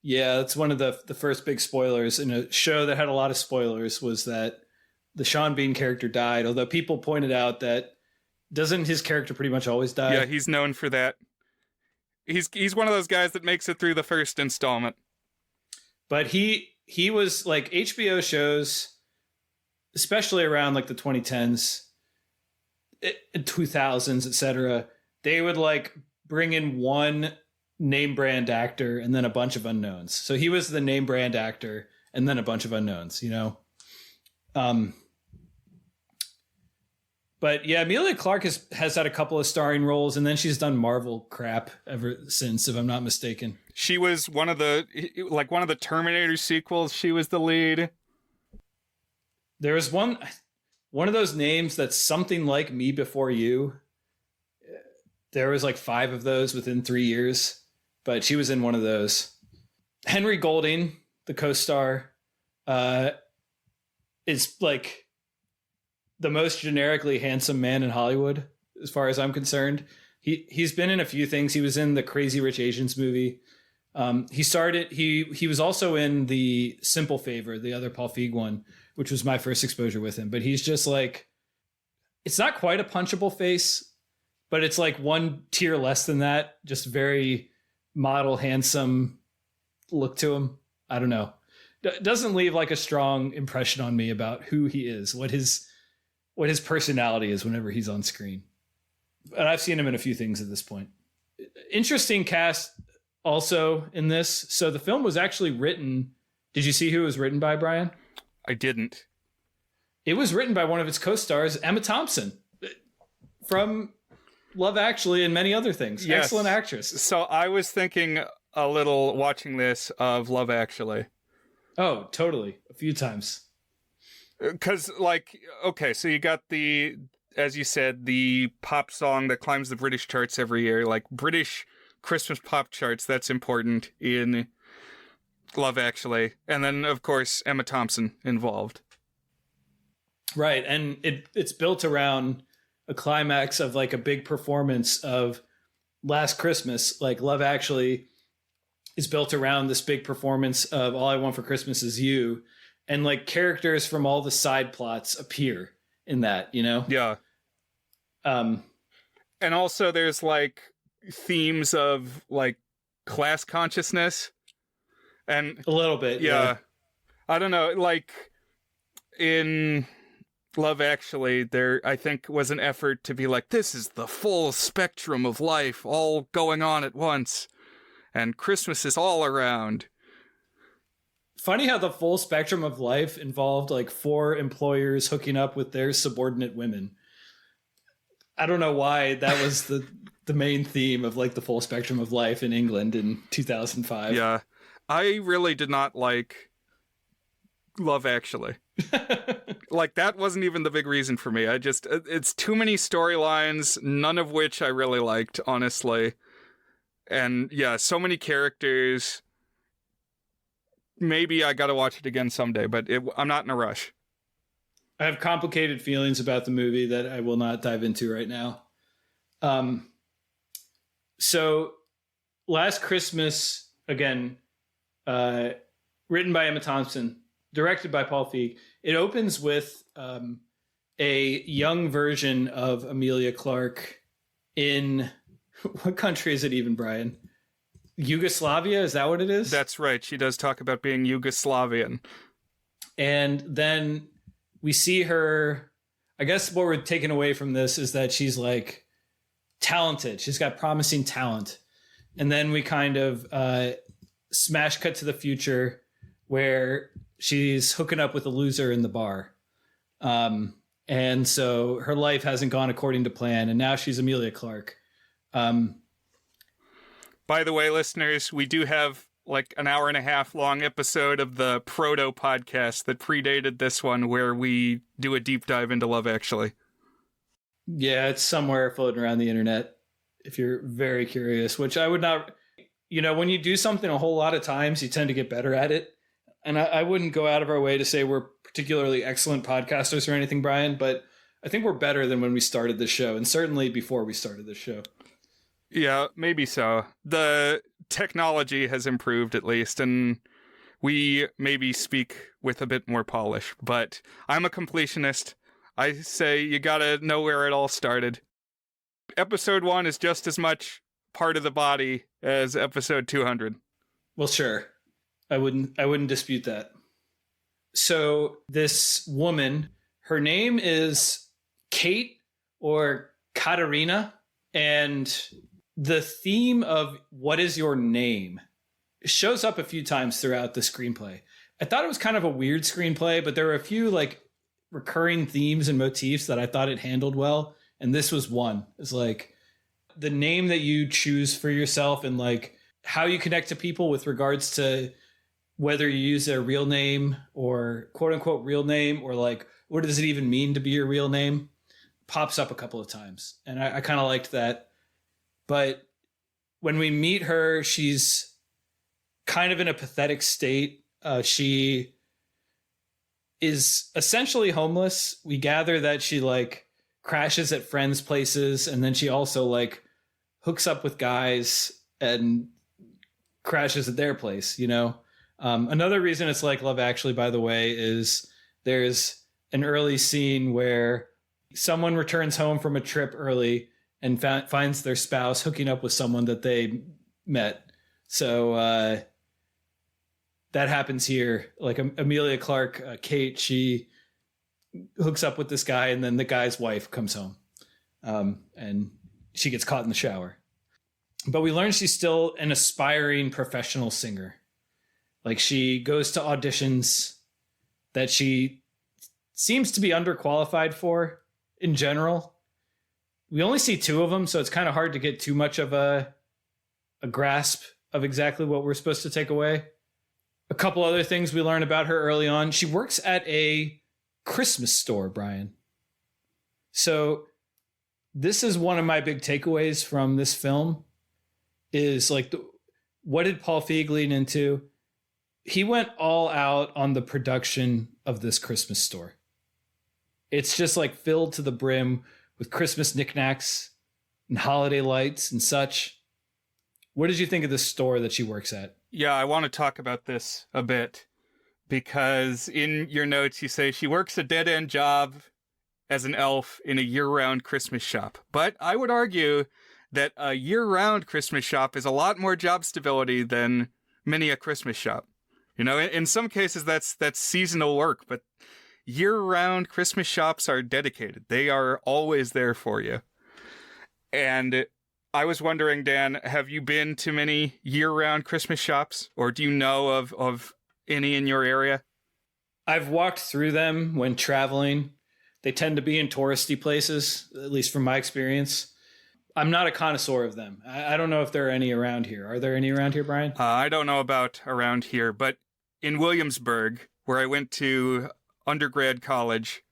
Yeah, that's one of the first big spoilers in a show that had a lot of spoilers, was that the Sean Bean character died, although people pointed out that doesn't his character pretty much always die? Yeah, he's known for that. He's one of those guys that makes it through the first installment. But he was HBO shows, especially around the 2010s, 2000s, etc. They would bring in one name brand actor and then a bunch of unknowns. So he was the name brand actor and then a bunch of unknowns, But yeah, Emilia Clarke has had a couple of starring roles, and then she's done Marvel crap ever since, if I'm not mistaken. She was one of the Terminator sequels. She was the lead. There was one of those names that's something like Me Before You. There was 5 of those within 3 years, but she was in one of those. Henry Golding, the co-star, is the most generically handsome man in Hollywood, as far as I'm concerned. He's been in a few things. He was in the Crazy Rich Asians movie. He was also in the Simple Favor, the other Paul Feig one, which was my first exposure with him. But he's just it's not quite a punchable face, but it's one tier less than that. Just very model, handsome look to him. I don't know. Doesn't leave a strong impression on me about who he is, what his personality is whenever he's on screen. And I've seen him in a few things at this point. Interesting cast also in this. So the film was actually written. Did you see who it was written by, Brian? I didn't. It was written by one of its co-stars, Emma Thompson, from Love Actually and many other things. Yes. Excellent actress. So I was thinking a little watching this of Love Actually. Oh, totally. A few times. Because, like, okay, so you got the, as you said, the pop song that climbs the British charts every year, like British Christmas pop charts, that's important in Love Actually. And then, of course, Emma Thompson involved. Right, and it's built around a climax of like a big performance of Last Christmas. Like Love Actually is built around this big performance of All I Want for Christmas Is You, and like characters from all the side plots appear in that, you know? Yeah. And also there's like themes of like class consciousness and A little bit. yeah. I don't know, like in Love Actually, there I think was an effort to be like, this is the full spectrum of life all going on at once, and Christmas is all around. Funny how the full spectrum of life involved like 4 employers hooking up with their subordinate women. I don't know why that was the main theme of like the full spectrum of life in England in 2005. Yeah. I really did not like Love Actually. Like, that wasn't even the big reason for me. It's too many storylines, none of which I really liked, honestly. And yeah, so many characters. Maybe I gotta watch it again someday, but I'm not in a rush. I have complicated feelings about the movie that I will not dive into right now. So Last Christmas, again, written by Emma Thompson, directed by Paul Feig. It opens with a young version of Emilia Clarke in, what country is it even, Brian? Yugoslavia? Is that what it is? That's right. She does talk about being Yugoslavian. And then we see her, I guess what we're taking away from this is that she's like talented. She's got promising talent. And then we kind of smash cut to the future where she's hooking up with a loser in the bar. And so her life hasn't gone according to plan. And now she's Emilia Clarke. By the way, listeners, we do have like an hour and a half long episode of the Proto podcast that predated this one where we do a deep dive into Love Actually. Yeah, it's somewhere floating around the internet if you're very curious, which I would not, you know, when you do something a whole lot of times, you tend to get better at it. And I wouldn't go out of our way to say we're particularly excellent podcasters or anything, Brian, but I think we're better than when we started this show, and certainly before we started this show. Yeah, maybe so. The technology has improved at least, and we maybe speak with a bit more polish, but I'm a completionist. I say you gotta know where it all started. Episode 1 is just as much part of the body as episode 200. Well, sure. I wouldn't dispute that. So this woman, her name is Kate or Katerina, and the theme of what is your name shows up a few times throughout the screenplay. I thought it was kind of a weird screenplay, but there were a few like recurring themes and motifs that I thought it handled well. And this was one. It's like the name that you choose for yourself and like how you connect to people with regards to whether you use their real name or quote unquote real name, or like, what does it even mean to be your real name, pops up a couple of times. And I kind of liked that. But when we meet her, she's kind of in a pathetic state. She is essentially homeless. We gather that she like crashes at friends' places, and then she also like hooks up with guys and crashes at their place, you know? Another reason it's like Love Actually, by the way, is there's an early scene where someone returns home from a trip early and finds their spouse hooking up with someone that they met. So that happens here. Like Emilia Clarke, Kate, she hooks up with this guy, and then the guy's wife comes home, and she gets caught in the shower. But we learn she's still an aspiring professional singer. Like she goes to auditions that she seems to be underqualified for in general. we only see two of them, so it's kind of hard to get too much of a grasp of exactly what we're supposed to take away. A couple other things we learn about her early on. She works at a Christmas store, Brian. So this is one of my big takeaways from this film is like, what did Paul Feig lean into? He went all out on the production of this Christmas store. It's just like filled to the brim with Christmas knickknacks and holiday lights and such. What did you think of this store that she works at? Yeah, I want to talk about this a bit because in your notes you say she works a dead-end job as an elf in a year-round Christmas shop. But I would argue that a year-round Christmas shop is a lot more job stability than many a Christmas shop. You know, in some cases that's seasonal work, but year-round Christmas shops are dedicated. They are always there for you. And I was wondering, Dan, have you been to many year-round Christmas shops? Or do you know of any in your area? I've walked through them when traveling. They tend to be in touristy places, at least from my experience. I'm not a connoisseur of them. I don't know if there are any around here. Are there any around here, Brian? I don't know about around here, but in Williamsburg, where I went to undergrad college,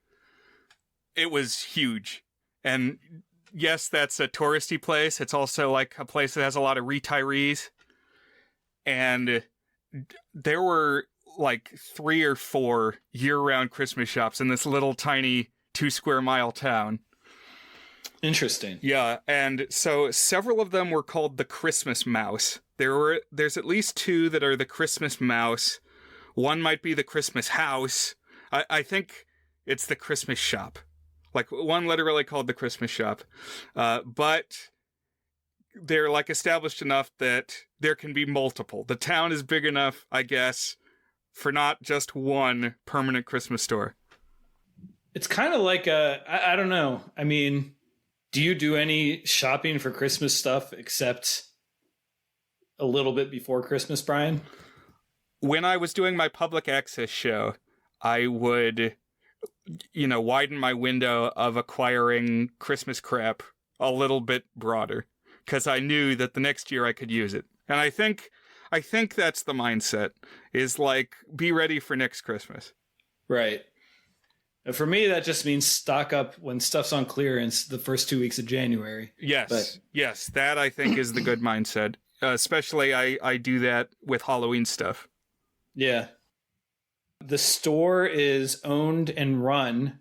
it was huge. And yes, that's a touristy place. It's also like a place that has a lot of retirees. And there were like 3 or 4 year-round Christmas shops in this little tiny 2-square-mile town. Interesting. Yeah, and so several of them were called the Christmas Mouse. There's at least 2 that are the Christmas Mouse. One might be the Christmas House. I think it's the Christmas Shop. Like, one literally called the Christmas Shop. But they're, like, established enough that there can be multiple. The town is big enough, I guess, for not just one permanent Christmas store. It's kind of like I don't know. I mean, do you do any shopping for Christmas stuff except a little bit before Christmas, Brian? When I was doing my public access show, I would, widen my window of acquiring Christmas crap a little bit broader because I knew that the next year I could use it. And I think that's the mindset, is like, be ready for next Christmas. Right. And for me, that just means stock up when stuff's on clearance the first 2 weeks of January. Yes, that I think is the good mindset. Especially I do that with Halloween stuff. Yeah. The store is owned and run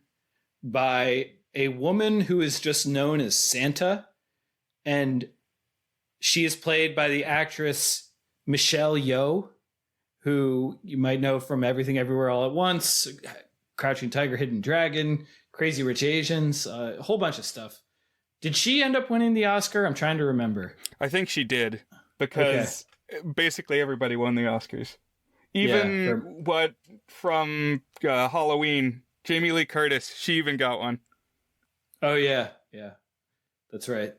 by a woman who is just known as Santa, and she is played by the actress Michelle Yeoh, who you might know from Everything Everywhere All at Once, Crouching Tiger, Hidden Dragon, Crazy Rich Asians, a whole bunch of stuff. Did she end up winning the Oscar? I'm trying to remember. I think she did, because basically everybody won the Oscars. Even from Halloween, Jamie Lee Curtis, she even got one. Oh, yeah. Yeah, that's right.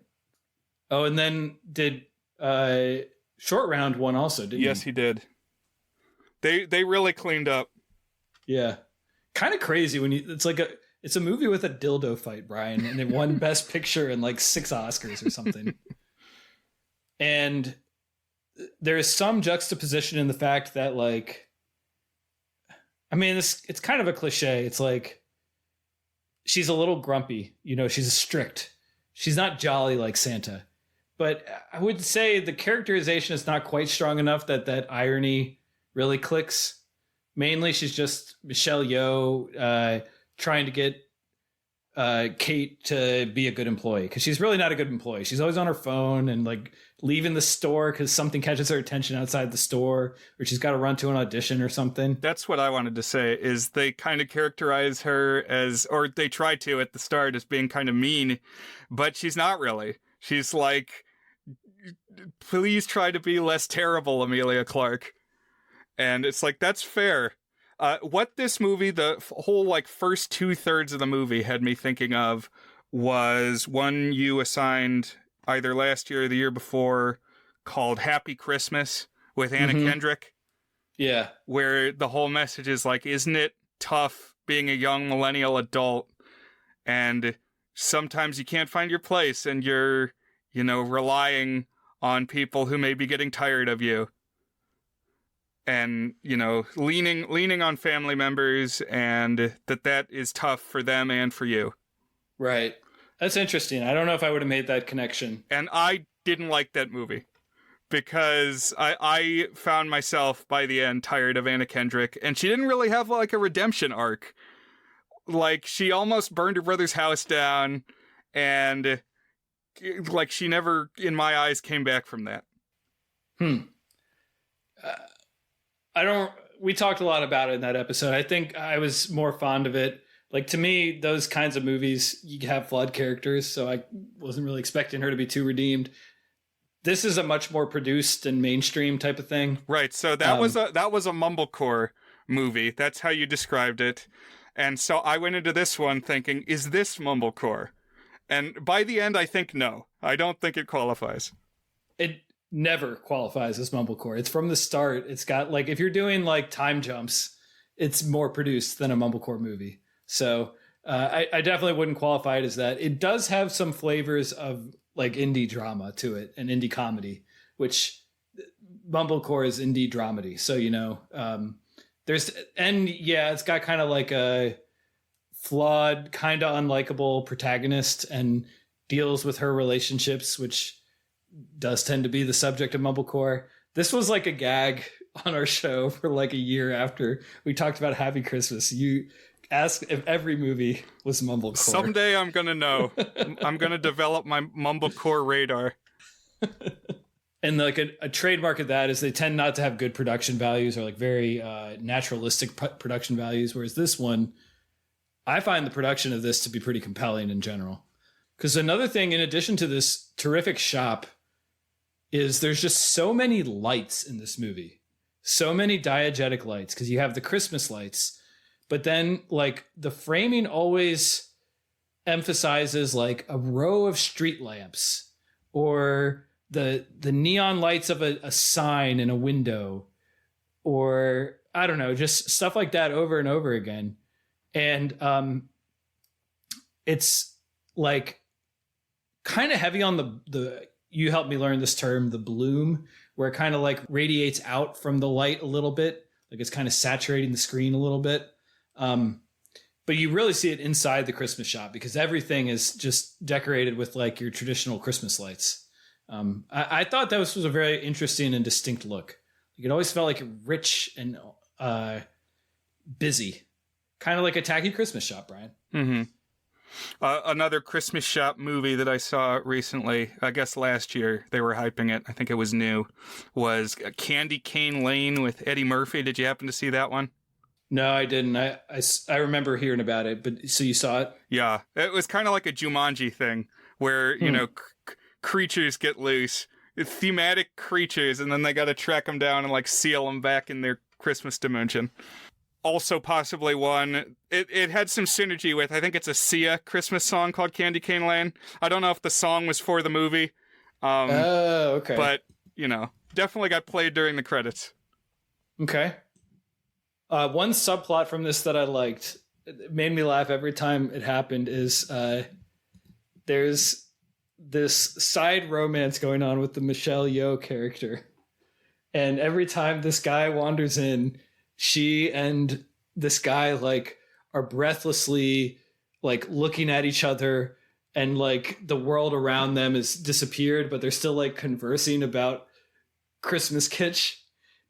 Oh, and then did Short Round one also, didn't he? Yes, he did. They really cleaned up. Yeah. Kind of crazy when it's a movie with a dildo fight, Brian, and it won Best Picture and like 6 Oscars or something. And there is some juxtaposition in the fact that, like, I mean, it's kind of a cliche. It's like, she's a little grumpy, she's strict. She's not jolly like Santa. But I would say the characterization is not quite strong enough that irony really clicks. Mainly, she's just Michelle Yeoh trying to get Kate to be a good employee, because she's really not a good employee. She's always on her phone and like leaving the store because something catches her attention outside the store, or she's got to run to an audition or something. That's what I wanted to say, is they kind of characterize her as, or they try to at the start, as being kind of mean, but she's not really. She's like, please try to be less terrible, Emilia Clarke. And it's like, that's fair. What this movie, the whole like first 2/3 of the movie had me thinking of was one you assigned either last year or the year before, called Happy Christmas, with Anna Kendrick. Yeah. Where the whole message is like, isn't it tough being a young millennial adult and sometimes you can't find your place and you're, relying on people who may be getting tired of you. And, leaning on family members, and that is tough for them and for you. Right. That's interesting. I don't know if I would have made that connection. And I didn't like that movie because I found myself by the end tired of Anna Kendrick, and she didn't really have like a redemption arc. Like, she almost burned her brother's house down, and like she never, in my eyes, came back from that. We talked a lot about it in that episode. I think I was more fond of it. Like, to me, those kinds of movies, you have flawed characters, so I wasn't really expecting her to be too redeemed. This is a much more produced and mainstream type of thing. Right. So that was a mumblecore movie. That's how you described it. And so I went into this one thinking, is this mumblecore? And by the end, I think no. I don't think it qualifies. It never qualifies as mumblecore. It's from the start. It's got, like, if you're doing like time jumps, it's more produced than a mumblecore movie. So I definitely wouldn't qualify it as that. It does have some flavors of like indie drama to it and indie comedy, which mumblecore is indie dramedy. So, it's got kind of like a flawed, kind of unlikable protagonist and deals with her relationships, which does tend to be the subject of mumblecore. This was like a gag on our show for like a year after we talked about Happy Christmas. You asked if every movie was mumblecore. Someday I'm going to know. I'm going to develop my mumblecore radar. And like a trademark of that is they tend not to have good production values or like very naturalistic production values. Whereas this one, I find the production of this to be pretty compelling in general. Because another thing, in addition to this terrific shop, is there's just so many lights in this movie. So many diegetic lights, because you have the Christmas lights, but then like the framing always emphasizes like a row of street lamps or the neon lights of a sign in a window, or I don't know, just stuff like that over and over again. And it's like kind of heavy on the you helped me learn this term, the bloom, where it kind of like radiates out from the light a little bit. Like it's kind of saturating the screen a little bit. But you really see it inside the Christmas shop because everything is just decorated with like your traditional Christmas lights. I thought that was a very interesting and distinct look. Like it always felt like rich and busy, kind of like a tacky Christmas shop, Brian. Mm-hmm. Another Christmas shop movie that I saw recently, I guess last year, they were hyping it, I think it was new, was Candy Cane Lane with Eddie Murphy. Did you happen to see that one? No, I didn't. I remember hearing about it, but so you saw it? Yeah, it was kind of like a Jumanji thing where, creatures get loose, thematic creatures, and then they got to track them down and like seal them back in their Christmas dimension. Also possibly one, it had some synergy with, I think it's a Sia Christmas song called Candy Cane Lane. I don't know if the song was for the movie. Okay. But, definitely got played during the credits. Okay. One subplot from this that I liked, it made me laugh every time it happened, is there's this side romance going on with the Michelle Yeoh character. And every time this guy wanders in, she and this guy like are breathlessly like looking at each other, and like the world around them has disappeared, but they're still like conversing about Christmas kitsch,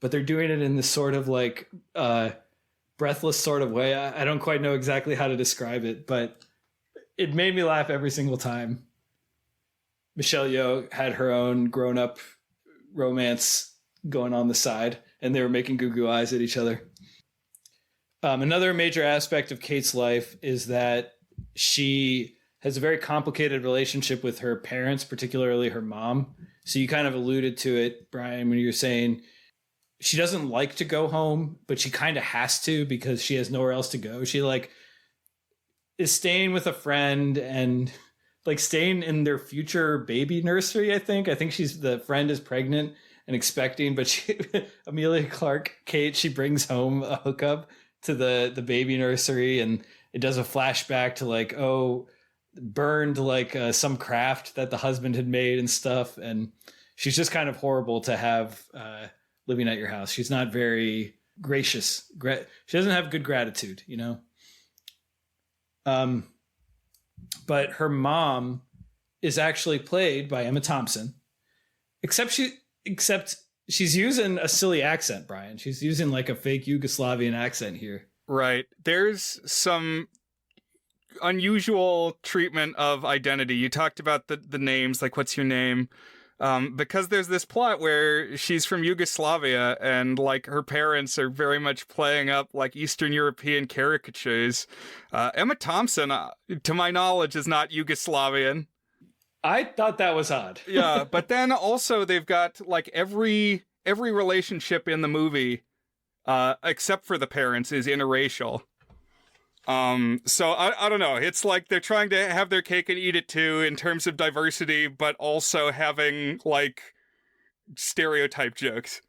but they're doing it in this sort of like breathless sort of way. I don't quite know exactly how to describe it, but it made me laugh every single time. Michelle Yeoh had her own grown-up romance going on the side, and they were making goo-goo eyes at each other. Another major aspect of Kate's life is that she has a very complicated relationship with her parents, particularly her mom. So you kind of alluded to it, Brian, when you were saying she doesn't like to go home, but she kind of has to because she has nowhere else to go. She like is staying with a friend and like staying in their future baby nursery. I think the friend is pregnant and expecting, but Emilia Clarke, Kate, she brings home a hookup to the baby nursery, and it does a flashback to like, oh, burned like some craft that the husband had made and stuff. And she's just kind of horrible to have living at your house. She's not very gracious. She doesn't have good gratitude, you know? But her mom is actually played by Emma Thompson, except she's using a silly accent, Brian. She's using like a fake Yugoslavian accent here. Right. There's some unusual treatment of identity. You talked about the names, like what's your name? Because there's this plot where she's from Yugoslavia and like her parents are very much playing up like Eastern European caricatures. Emma Thompson, to my knowledge, is not Yugoslavian. I thought that was odd. Yeah, but then also they've got like every relationship in the movie, except for the parents, is interracial. So I don't know. It's like they're trying to have their cake and eat it too in terms of diversity, but also having like stereotype jokes.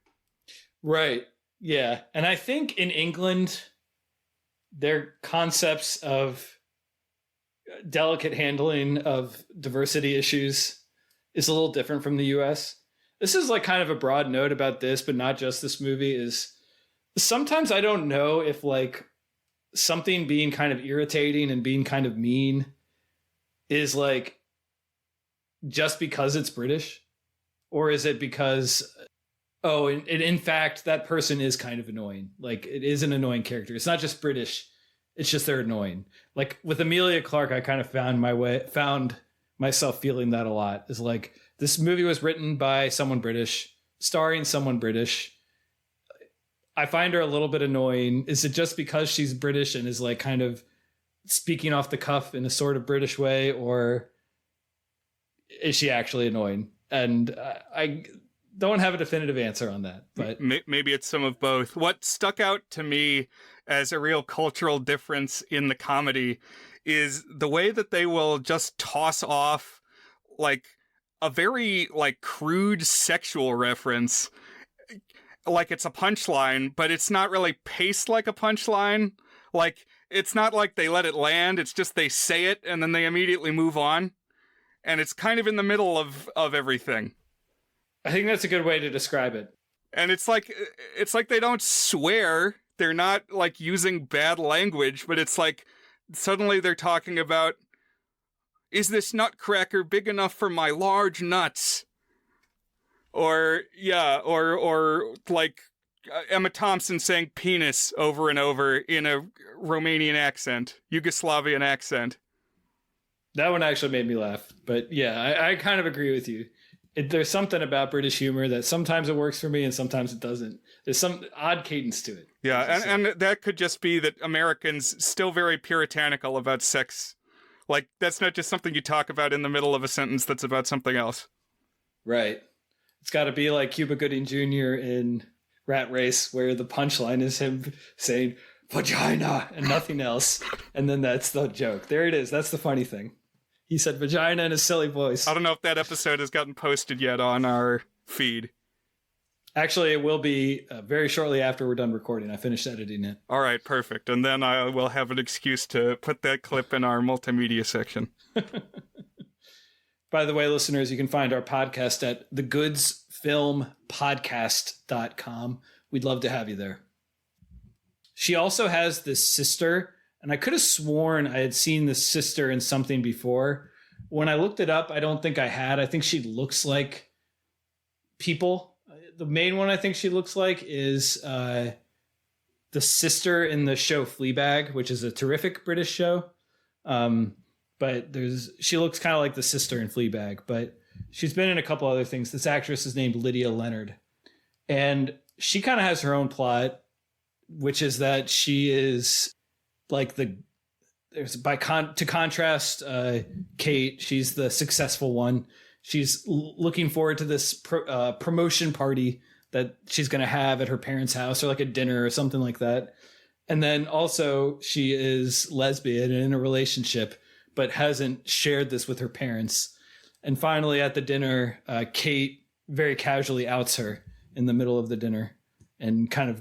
Right. Yeah. And I think in England, their concepts of delicate handling of diversity issues is a little different from the US. This is like kind of a broad note about this, but not just this movie, is sometimes I don't know if like something being kind of irritating and being kind of mean is like just because it's British, or is it because, oh, in fact, that person is kind of annoying. Like it is an annoying character. It's not just British. It's just they're annoying. Like with Emilia Clarke, I kind of found myself feeling that a lot. Is like this movie was written by someone British, starring someone British. I find her a little bit annoying. Is it just because she's British and is like kind of speaking off the cuff in a sort of British way, or is she actually annoying? And I don't have a definitive answer on that, but maybe it's some of both. What stuck out to me as a real cultural difference in the comedy is the way that they will just toss off like a very like crude sexual reference, like it's a punchline, but it's not really paced like a punchline. Like it's not like they let it land. It's just they say it and then they immediately move on. And it's kind of in the middle of everything. I think that's a good way to describe it. And it's like they don't swear. They're not like using bad language, but it's like suddenly they're talking about, is this nutcracker big enough for my large nuts? Or like Emma Thompson saying penis over and over in a Romanian accent, Yugoslavian accent. That one actually made me laugh. But yeah, I kind of agree with you. There's something about British humor that sometimes it works for me and sometimes it doesn't. There's some odd cadence to it. Yeah, and that could just be that Americans still very puritanical about sex. Like, that's not just something you talk about in the middle of a sentence that's about something else. Right. It's got to be like Cuba Gooding Jr. in Rat Race, where the punchline is him saying, vagina, and nothing else. And then that's the joke. There it is. That's the funny thing. He said vagina in a silly voice. I don't know if that episode has gotten posted yet on our feed. Actually, it will be very shortly after we're done recording. I finished editing it. All right, perfect. And then I will have an excuse to put that clip in our multimedia section. By the way, listeners, you can find our podcast at thegoodsfilmpodcast.com. We'd love to have you there. She also has this sister, and I could have sworn I had seen this sister in something before. When I looked it up, I don't think I had. I think she looks like people. The main one I think she looks like is the sister in the show Fleabag, which is a terrific British show. But she looks kind of like the sister in Fleabag, but she's been in a couple other things. This actress is named Lydia Leonard, and she kind of has her own plot, which is that she is like to contrast Kate. She's the successful one. She's looking forward to this promotion party that she's going to have at her parents' house, or like a dinner or something like that. And then also she is lesbian and in a relationship, but hasn't shared this with her parents. And finally at the dinner, Kate very casually outs her in the middle of the dinner, and kind of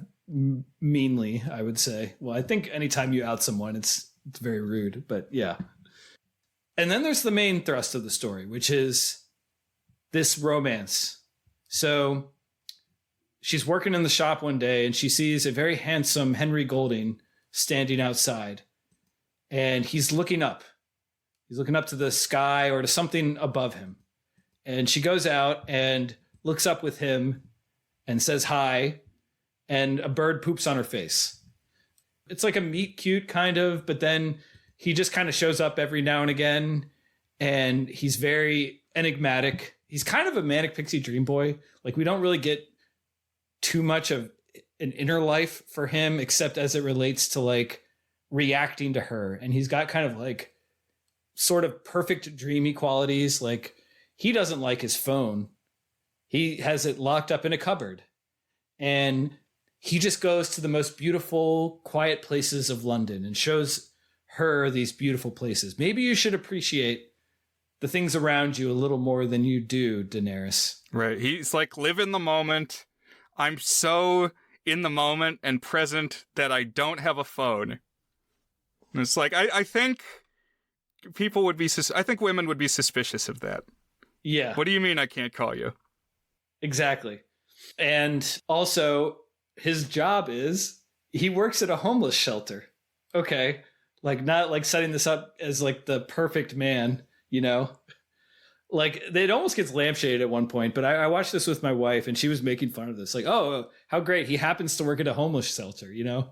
meanly, I would say. Well, I think anytime you out someone, it's very rude, but yeah. And then there's the main thrust of the story, which is this romance. So she's working in the shop one day and she sees a very handsome Henry Golding standing outside. And he's looking up. He's looking up to the sky or to something above him. And she goes out and looks up with him and says hi. And a bird poops on her face. It's like a meet cute kind of, but then he just kind of shows up every now and again. And he's very enigmatic. He's kind of a manic pixie dream boy. Like, we don't really get too much of an inner life for him, except as it relates to like reacting to her. And he's got kind of like sort of perfect dreamy qualities. Like, he doesn't like his phone. He has it locked up in a cupboard. And he just goes to the most beautiful, quiet places of London and shows her these beautiful places. Maybe you should appreciate the things around you a little more than you do, Daenerys. Right. He's like, live in the moment. I'm so in the moment and present that I don't have a phone. And it's like, I think people would be, I think women would be suspicious of that. Yeah. What do you mean I can't call you? Exactly. And also, his job is he works at a homeless shelter. Okay. Like, not like setting this up as like the perfect man, you know? Like, it almost gets lampshaded at one point, but I watched this with my wife and she was making fun of this. Like, oh, how great. He happens to work at a homeless shelter, you know?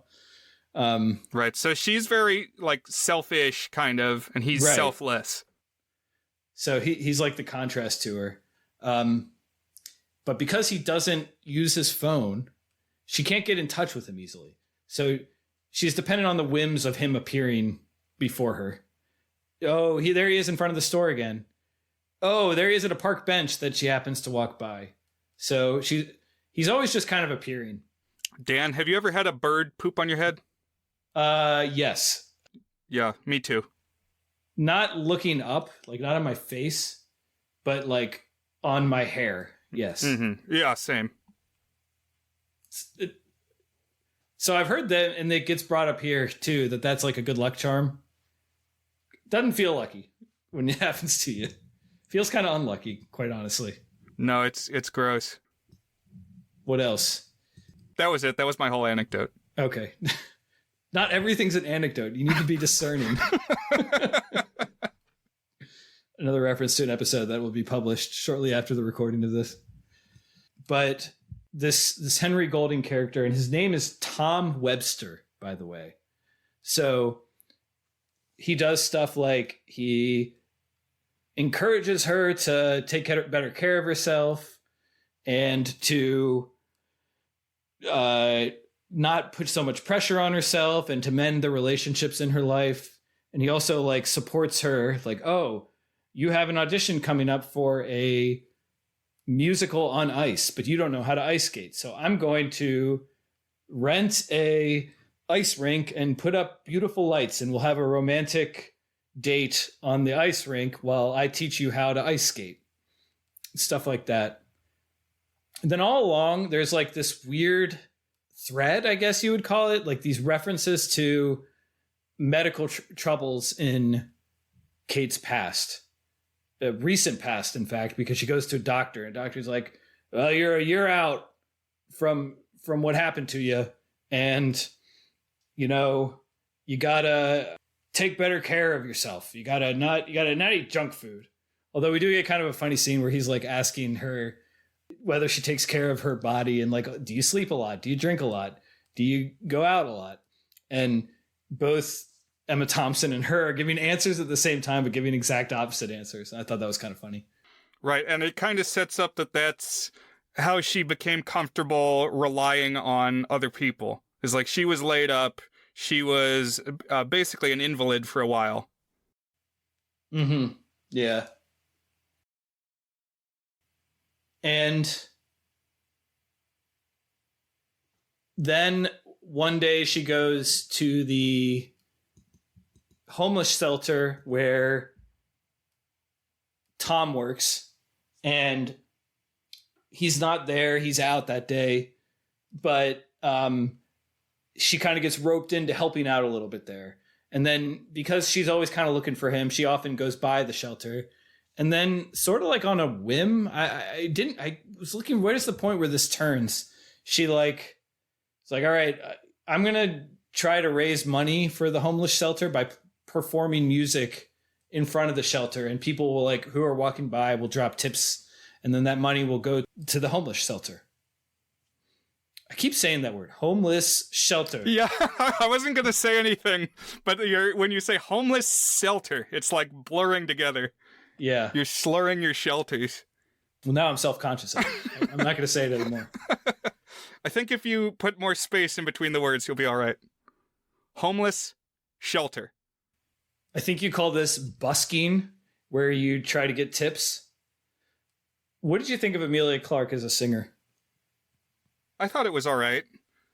Right. So she's very like selfish kind of, and he's right. selfless. So he's like the contrast to her. But because he doesn't use his phone, she can't get in touch with him easily. So she's dependent on the whims of him appearing before her. Oh, there he is in front of the store again. Oh, there he is at a park bench that she happens to walk by. So he's always just kind of appearing. Dan, have you ever had a bird poop on your head? Yes. Yeah, me too. Not looking up, like not on my face, but like on my hair. Yes. Mm-hmm. Yeah, same. So I've heard that, and it gets brought up here too, that that's like a good luck charm. Doesn't feel lucky when it happens to you. Feels kind of unlucky, quite honestly. No, it's gross. What else? That was it. That was my whole anecdote. Okay. Not everything's an anecdote. You need to be discerning. Another reference to an episode that will be published shortly after the recording of this. But this Henry Golding character, and his name is Tom Webster, by the way. So he does stuff like he encourages her to take better care of herself and to not put so much pressure on herself and to mend the relationships in her life. And he also like supports her like, oh, you have an audition coming up for a musical on ice, but you don't know how to ice skate. So I'm going to rent a ice rink and put up beautiful lights, and we'll have a romantic date on the ice rink while I teach you how to ice skate. Stuff like that. And then all along, there's like this weird thread, I guess you would call it, like these references to medical troubles in Kate's past. Recent past, in fact, because she goes to a doctor, and doctor's like, well, you're a year out from what happened to you, and you know, you gotta take better care of yourself. You gotta not eat junk food. Although we do get kind of a funny scene where he's like asking her whether she takes care of her body, and like, do you sleep a lot? Do you drink a lot? Do you go out a lot? And both Emma Thompson and her are giving answers at the same time, but giving exact opposite answers. I thought that was kind of funny. Right, and it kind of sets up that that's how she became comfortable relying on other people. It's like she was laid up. She was basically an invalid for a while. Mm-hmm. Yeah. And then one day she goes to the homeless shelter where Tom works, and he's not there. He's out that day, but she kind of gets roped into helping out a little bit there. And then because she's always kind of looking for him, she often goes by the shelter. And then sort of like on a whim, I was looking, where is the point where this turns? It's like, all right, I'm going to try to raise money for the homeless shelter by performing music in front of the shelter. And people will who are walking by will drop tips. And then that money will go to the homeless shelter. I keep saying that word, homeless shelter. Yeah, I wasn't going to say anything, but when you say homeless shelter, it's like blurring together. Yeah. You're slurring your shelters. Well, now I'm self-conscious of it. I'm not going to say it anymore. I think if you put more space in between the words, you'll be all right. Homeless shelter. I think you call this busking, where you try to get tips. What did you think of Emilia Clarke as a singer? I thought it was all right.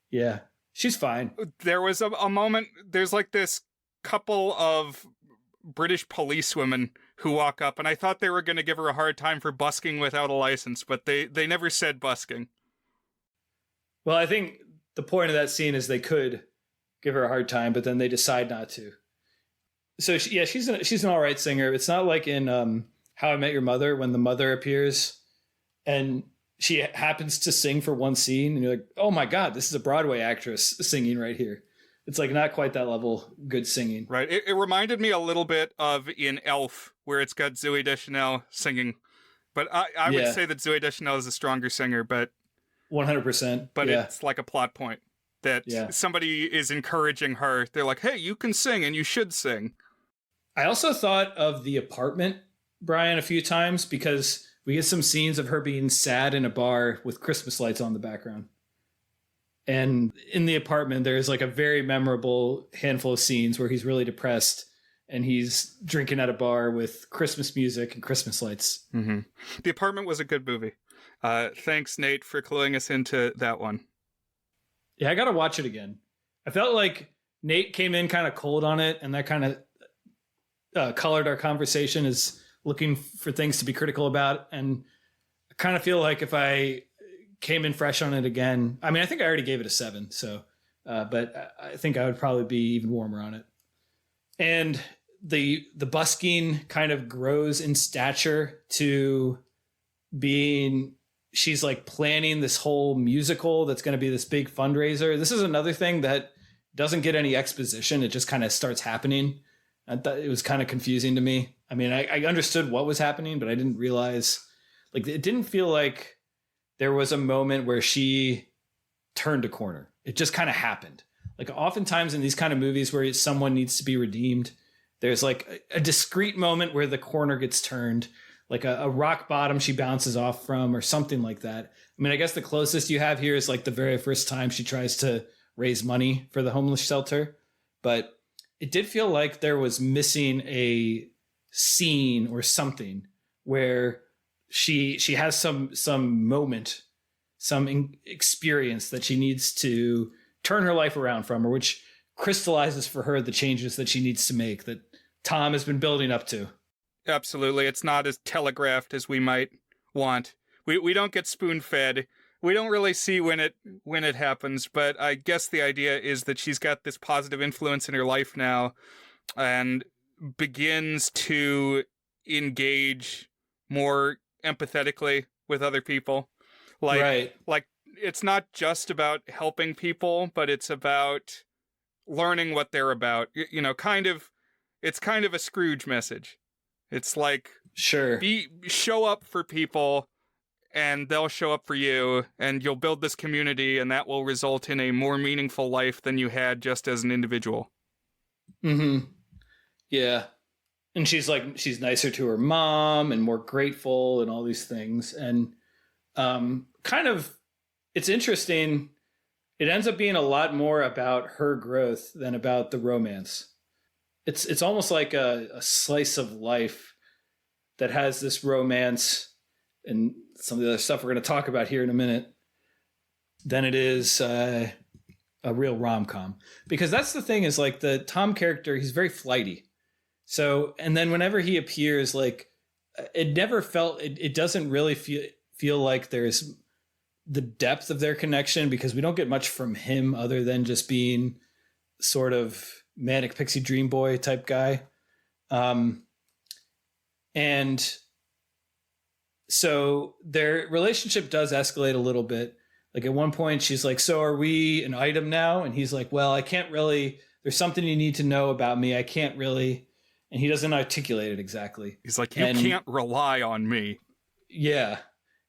Yeah, she's fine. There was a moment, there's like this couple of British policewomen who walk up, and I thought they were going to give her a hard time for busking without a license, but they never said busking. Well, I think the point of that scene is they could give her a hard time, but then they decide not to. So, she's an all right singer. It's not like in How I Met Your Mother, when the mother appears and she happens to sing for one scene, and you're like, oh my God, this is a Broadway actress singing right here. It's like not quite that level good singing. Right. It reminded me a little bit of in Elf, where it's got Zooey Deschanel singing. But I would say that Zooey Deschanel is a stronger singer, but 100%. But it's like a plot point that somebody is encouraging her. They're like, hey, you can sing and you should sing. I also thought of The Apartment, Brian, a few times, because we get some scenes of her being sad in a bar with Christmas lights on the background. And in The Apartment, there's like a very memorable handful of scenes where he's really depressed and he's drinking at a bar with Christmas music and Christmas lights. Mm-hmm. The Apartment was a good movie. Thanks, Nate, for cluing us into that one. Yeah, I got to watch it again. I felt like Nate came in kind of cold on it, and that kind of colored our conversation as looking for things to be critical about. And I kind of feel like if I came in fresh on it again, I mean, I think I already gave it a 7. So, but I think I would probably be even warmer on it. And the busking kind of grows in stature to being, she's like planning this whole musical that's going to be this big fundraiser. This is another thing that doesn't get any exposition. It just kind of starts happening. I thought it was kind of confusing to me. I mean, I understood what was happening, but I didn't realize, like, it didn't feel like there was a moment where she turned a corner. It just kind of happened. Like oftentimes in these kind of movies where someone needs to be redeemed, there's like a discrete moment where the corner gets turned, like a rock bottom she bounces off from or something like that. I mean, I guess the closest you have here is like the very first time she tries to raise money for the homeless shelter. But it did feel like there was missing a scene or something where she has some moment, some experience that she needs to turn her life around from, or which crystallizes for her the changes that she needs to make that Tom has been building up to. Absolutely. It's not as telegraphed as we might want. We don't get spoon-fed. We don't really see when it happens, but I guess the idea is that she's got this positive influence in her life now and begins to engage more empathetically with other people. Like it's not just about helping people, but it's about learning what they're about. You know, it's kind of a Scrooge message. It's like, sure, show up for people and they'll show up for you, and you'll build this community, and that will result in a more meaningful life than you had just as an individual. Mm-hmm. Yeah. And she's nicer to her mom and more grateful and all these things. And kind of, it's interesting. It ends up being a lot more about her growth than about the romance. It's almost like a slice of life that has this romance and some of the other stuff we're going to talk about here in a minute than it is a real rom-com. Because that's the thing, is like the Tom character, he's very flighty. So, and then whenever he appears, like it never felt, it doesn't really feel like there's the depth of their connection, because we don't get much from him other than just being sort of manic pixie dream boy type guy. And so their relationship does escalate a little bit. Like at one point she's like, so are we an item now? And he's like, well, I can't really, there's something you need to know about me. I can't really, and he doesn't articulate it exactly. He's like, you can't rely on me. Yeah.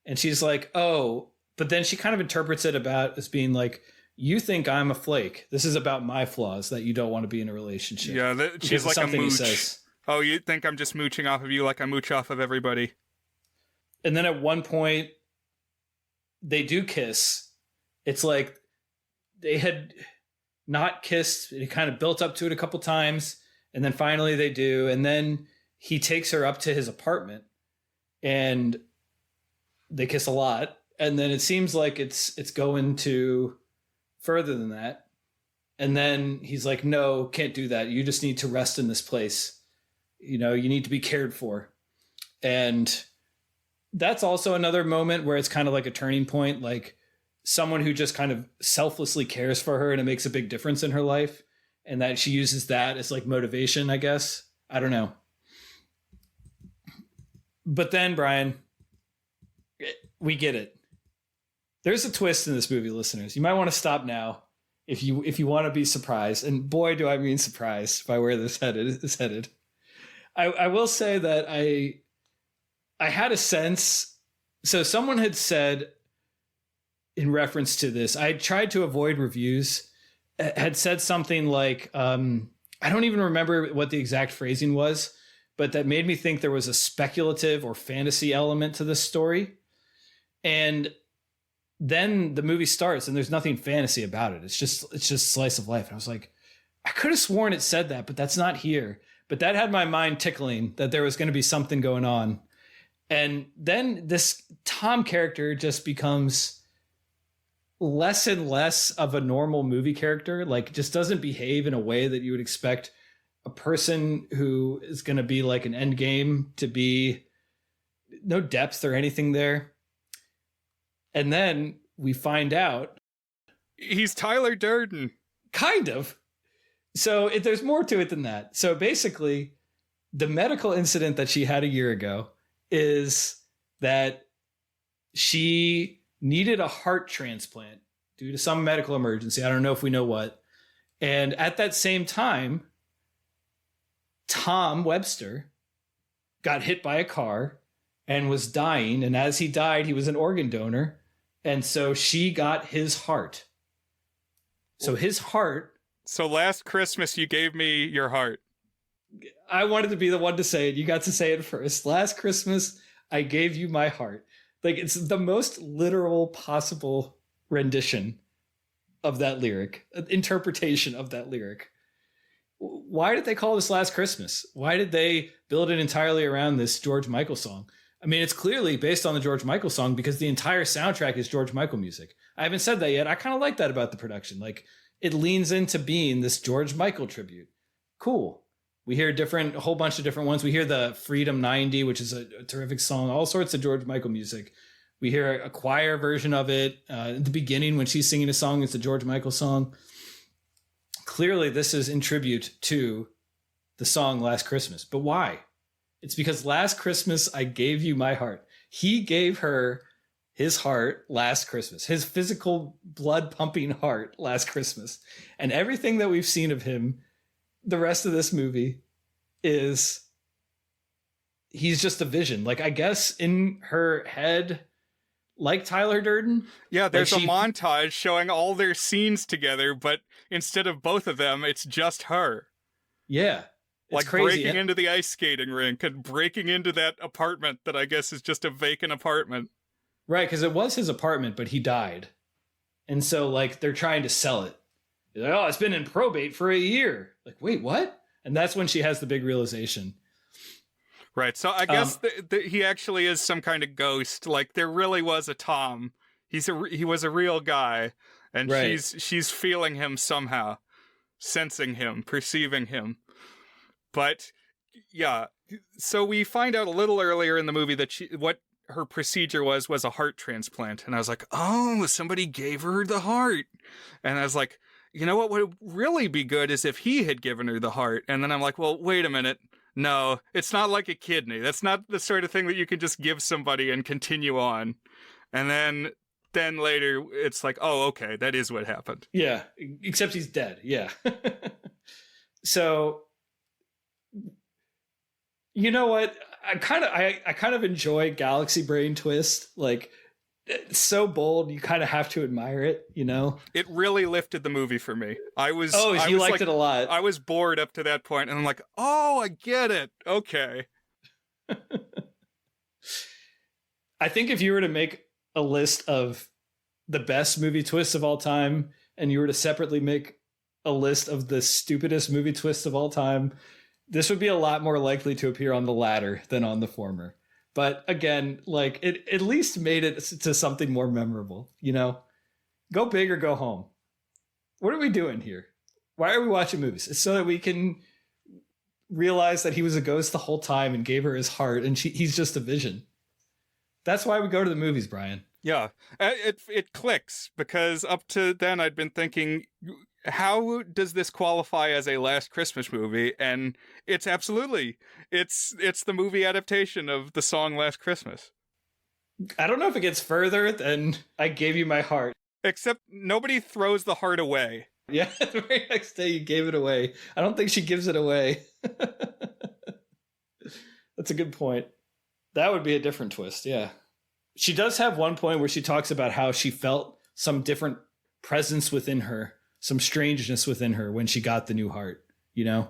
And she's like, oh, but then she kind of interprets it about as being like, you think I'm a flake. This is about my flaws that you don't want to be in a relationship. Yeah, she's like a mooch. Oh, you think I'm just mooching off of you like I mooch off of everybody. And then at one point, they do kiss. It's like they had not kissed. It kind of built up to it a couple times. And then finally they do. And then he takes her up to his apartment and they kiss a lot. And then it seems like it's going to further than that. And then he's like, no, can't do that. You just need to rest in this place. You know, you need to be cared for. And that's also another moment where it's kind of like a turning point, like someone who just kind of selflessly cares for her and it makes a big difference in her life. And that she uses that as like motivation, I guess. I don't know. But then, Brian, we get it. There's a twist in this movie, listeners. You might want to stop now if you want to be surprised. And boy, do I mean surprised by where this is headed. I will say that I had a sense. So someone had said in reference to this, I tried to avoid reviews, had said something like, I don't even remember what the exact phrasing was, but that made me think there was a speculative or fantasy element to this story. And then the movie starts and there's nothing fantasy about it. It's just slice of life. And I was like, I could have sworn it said that, but that's not here. But that had my mind tickling that there was going to be something going on. And then this Tom character just becomes less and less of a normal movie character. Like, just doesn't behave in a way that you would expect a person who is going to be like an end game to be. No depth or anything there. And then we find out he's Tyler Durden. Kind of. So there's more to it than that. So basically, the medical incident that she had a year ago is that she needed a heart transplant due to some medical emergency. I don't know if we know what. And at that same time, Tom Webster got hit by a car and was dying. And as he died, he was an organ donor. And so she got his heart. So his heart. So last Christmas, you gave me your heart. I wanted to be the one to say it. You got to say it first. Last Christmas, I gave you my heart. Like, it's the most literal possible rendition of that lyric, interpretation of that lyric. Why did they call this Last Christmas? Why did they build it entirely around this George Michael song? I mean, it's clearly based on the George Michael song because the entire soundtrack is George Michael music. I haven't said that yet. I kind of like that about the production. Like, it leans into being this George Michael tribute. Cool. We hear a whole bunch of different ones. We hear the Freedom 90, which is a terrific song, all sorts of George Michael music. We hear a choir version of it. At the beginning, when she's singing a song, it's a George Michael song. Clearly, this is in tribute to the song Last Christmas. But why? It's because last Christmas, I gave you my heart. He gave her his heart last Christmas, his physical blood pumping heart last Christmas. And everything that we've seen of him, the rest of this movie, is he's just a vision. Like, I guess in her head, like Tyler Durden. Yeah, there's a montage showing all their scenes together, but instead of both of them, it's just her. Yeah. It's like crazy. Breaking into the ice skating rink and breaking into that apartment that I guess is just a vacant apartment. Right, because it was his apartment, but he died. And so, like, they're trying to sell it. They're like, oh, it's been in probate for a year. Like, wait, what? And that's when she has the big realization. Right, so I guess he actually is some kind of ghost. Like, there really was a Tom. He was a real guy, and right. she's feeling him somehow, sensing him, perceiving him. But yeah, so we find out a little earlier in the movie that what her procedure was a heart transplant, and I was like, oh, somebody gave her the heart, and I was like, you know what would really be good is if he had given her the heart. And then I'm like, well, wait a minute. No, it's not like a kidney. That's not the sort of thing that you can just give somebody and continue on. And then later it's like, oh, okay, that is what happened. Yeah, except he's dead. Yeah. So, you know what? I kind of enjoy Galaxy Brain Twist. Like, it's so bold, you kind of have to admire it, you know? It really lifted the movie for me. You liked it a lot. I was bored up to that point, and I'm like, oh, I get it. Okay. I think if you were to make a list of the best movie twists of all time, and you were to separately make a list of the stupidest movie twists of all time, this would be a lot more likely to appear on the latter than on the former. But again, like, it at least made it to something more memorable, you know? Go big or go home. What are we doing here? Why are we watching movies? It's so that we can realize that he was a ghost the whole time and gave her his heart, and he's just a vision. That's why we go to the movies, Brian. Yeah, it clicks, because up to then I'd been thinking, how does this qualify as a Last Christmas movie? And it's absolutely, it's the movie adaptation of the song Last Christmas. I don't know if it gets further than I gave you my heart. Except nobody throws the heart away. Yeah, the very next day you gave it away. I don't think she gives it away. That's a good point. That would be a different twist, yeah. She does have one point where she talks about how she felt some different presence within her, some strangeness within her when she got the new heart, you know?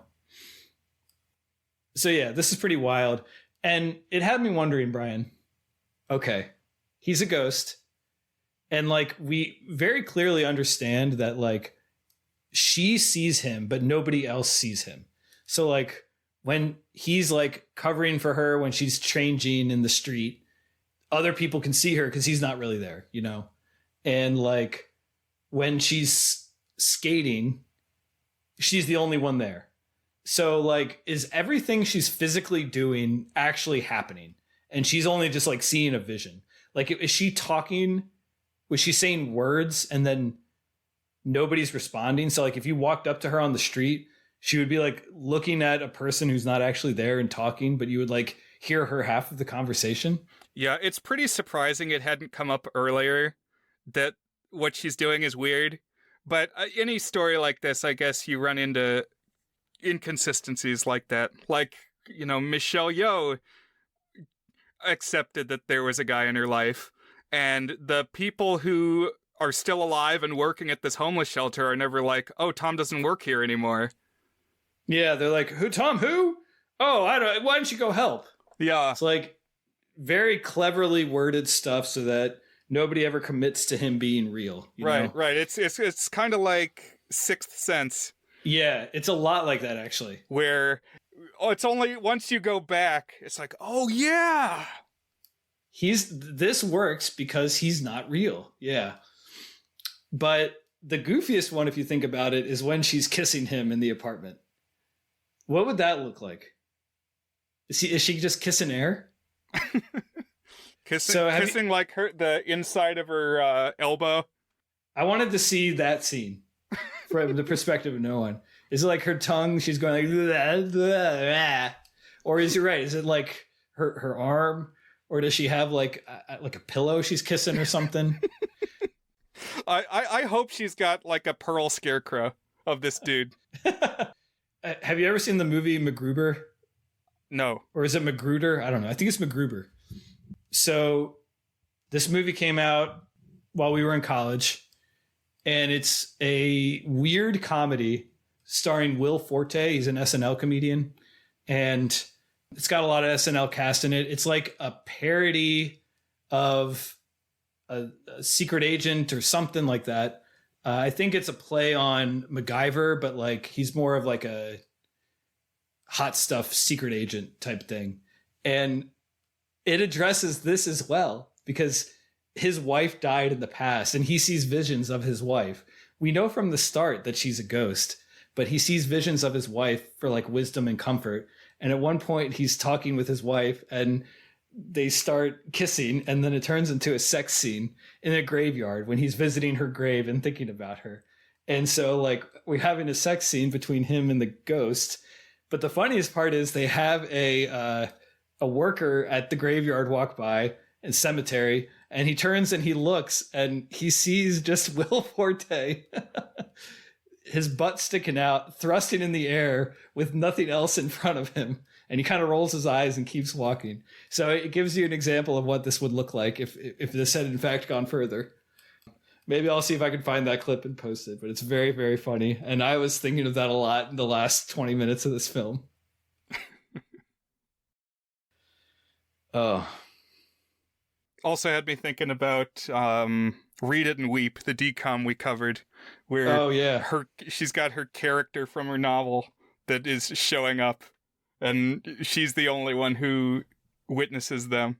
So yeah, this is pretty wild. And it had me wondering, Brian, okay, he's a ghost. And like, we very clearly understand that like she sees him, but nobody else sees him. So like when he's like covering for her, when she's changing in the street, other people can see her because he's not really there, you know? And like when she's skating, she's the only one there. So like, is everything she's physically doing actually happening? And she's only just like seeing a vision. Like, is she talking? Was she saying words and then nobody's responding? So like if you walked up to her on the street, she would be like looking at a person who's not actually there and talking, but you would like hear her half of the conversation. Yeah, it's pretty surprising it hadn't come up earlier that what she's doing is weird. But any story like this, I guess you run into inconsistencies like that. Like, you know, Michelle Yeoh accepted that there was a guy in her life, and the people who are still alive and working at this homeless shelter are never like, oh, Tom doesn't work here anymore. Yeah, they're like, who, Tom, who? Oh, I don't, why don't you go help? Yeah. It's like very cleverly worded stuff so that nobody ever commits to him being real. You know? Right. It's kind of like Sixth Sense. Yeah, it's a lot like that, actually. Where, it's only once you go back, it's like, oh, yeah. This works because he's not real. Yeah. But the goofiest one, if you think about it, is when she's kissing him in the apartment. What would that look like? Is she just kissing air? Kissing like the inside of her elbow. I wanted to see that scene from the perspective of no one. Is it like her tongue? She's going like, blah, blah, blah. Or is it right? Is it like her arm? Or does she have like a pillow she's kissing or something? I hope she's got like a pearl scarecrow of this dude. Have you ever seen the movie MacGruber? No. Or is it Magruder? I don't know. I think it's MacGruber. So this movie came out while we were in college, and it's a weird comedy starring Will Forte. He's an SNL comedian, and it's got a lot of SNL cast in it. It's like a parody of a secret agent or something like that. I think it's a play on MacGyver, but like he's more of like a hot stuff secret agent type thing. And it addresses this as well, because his wife died in the past and he sees visions of his wife. We know from the start that she's a ghost, but he sees visions of his wife for like wisdom and comfort. And at one point he's talking with his wife and they start kissing, and then it turns into a sex scene in a graveyard when he's visiting her grave and thinking about her. And so like we're having a sex scene between him and the ghost. But the funniest part is they have a worker at the graveyard walk by and cemetery, and he turns and he looks and he sees just Will Forte, his butt sticking out, thrusting in the air with nothing else in front of him. And he kind of rolls his eyes and keeps walking. So it gives you an example of what this would look like if this had in fact gone further. Maybe I'll see if I can find that clip and post it, but it's very, very funny. And I was thinking of that a lot in the last 20 minutes of this film. Oh. Also had me thinking about Read It and Weep, the decom we covered, where she's got her character from her novel that is showing up, and she's the only one who witnesses them.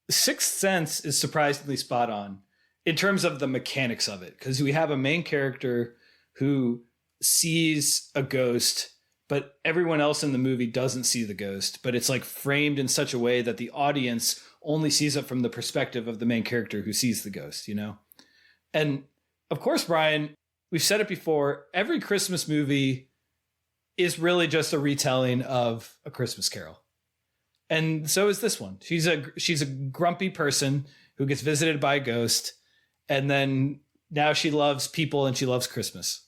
Sixth Sense is surprisingly spot on in terms of the mechanics of it, because we have a main character who sees a ghost, but everyone else in the movie doesn't see the ghost, but it's like framed in such a way that the audience only sees it from the perspective of the main character who sees the ghost, you know? And of course, Brian, we've said it before, every Christmas movie is really just a retelling of A Christmas Carol. And so is this one. She's a grumpy person who gets visited by a ghost, and then now she loves people and she loves Christmas.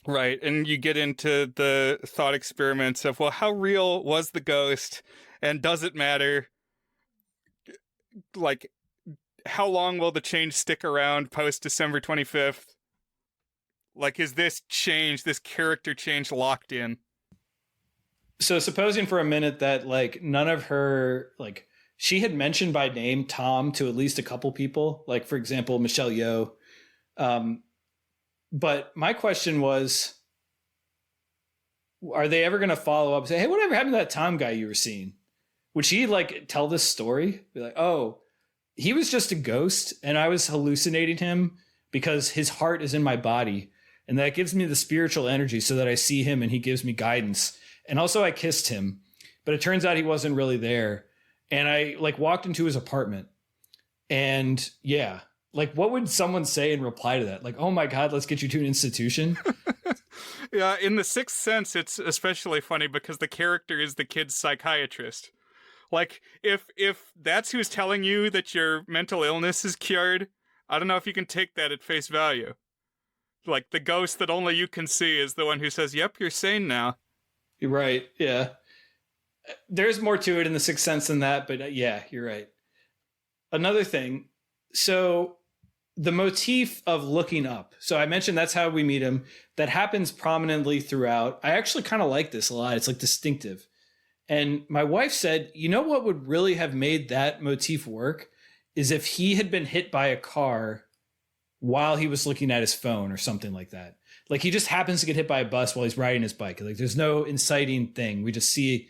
Right, and you get into the thought experiments of, well, how real was the ghost, and does it matter? Like, how long will the change stick around post December 25th? Like, is this change, this character change, locked in? So supposing for a minute that, like, none of her, like, she had mentioned by name Tom to at least a couple people, like, for example, Michelle Yeoh. But my question was, are they ever going to follow up and say, hey, whatever happened to that Tom guy you were seeing? Would she like tell this story? Be like, oh, he was just a ghost and I was hallucinating him because his heart is in my body. And that gives me the spiritual energy so that I see him and he gives me guidance. And also I kissed him, but it turns out he wasn't really there. And I like walked into his apartment and yeah. Like, what would someone say in reply to that? Like, oh my God, let's get you to an institution. Yeah, in The Sixth Sense, it's especially funny because the character is the kid's psychiatrist. Like, if that's who's telling you that your mental illness is cured, I don't know if you can take that at face value. Like, the ghost that only you can see is the one who says, yep, you're sane now. You're right, yeah. There's more to it in The Sixth Sense than that, but yeah, you're right. Another thing, so the motif of looking up. So I mentioned that's how we meet him. That happens prominently throughout. I actually kind of like this a lot. It's like distinctive. And my wife said, you know what would really have made that motif work is if he had been hit by a car while he was looking at his phone or something like that. Like he just happens to get hit by a bus while he's riding his bike. Like there's no inciting thing. We just see,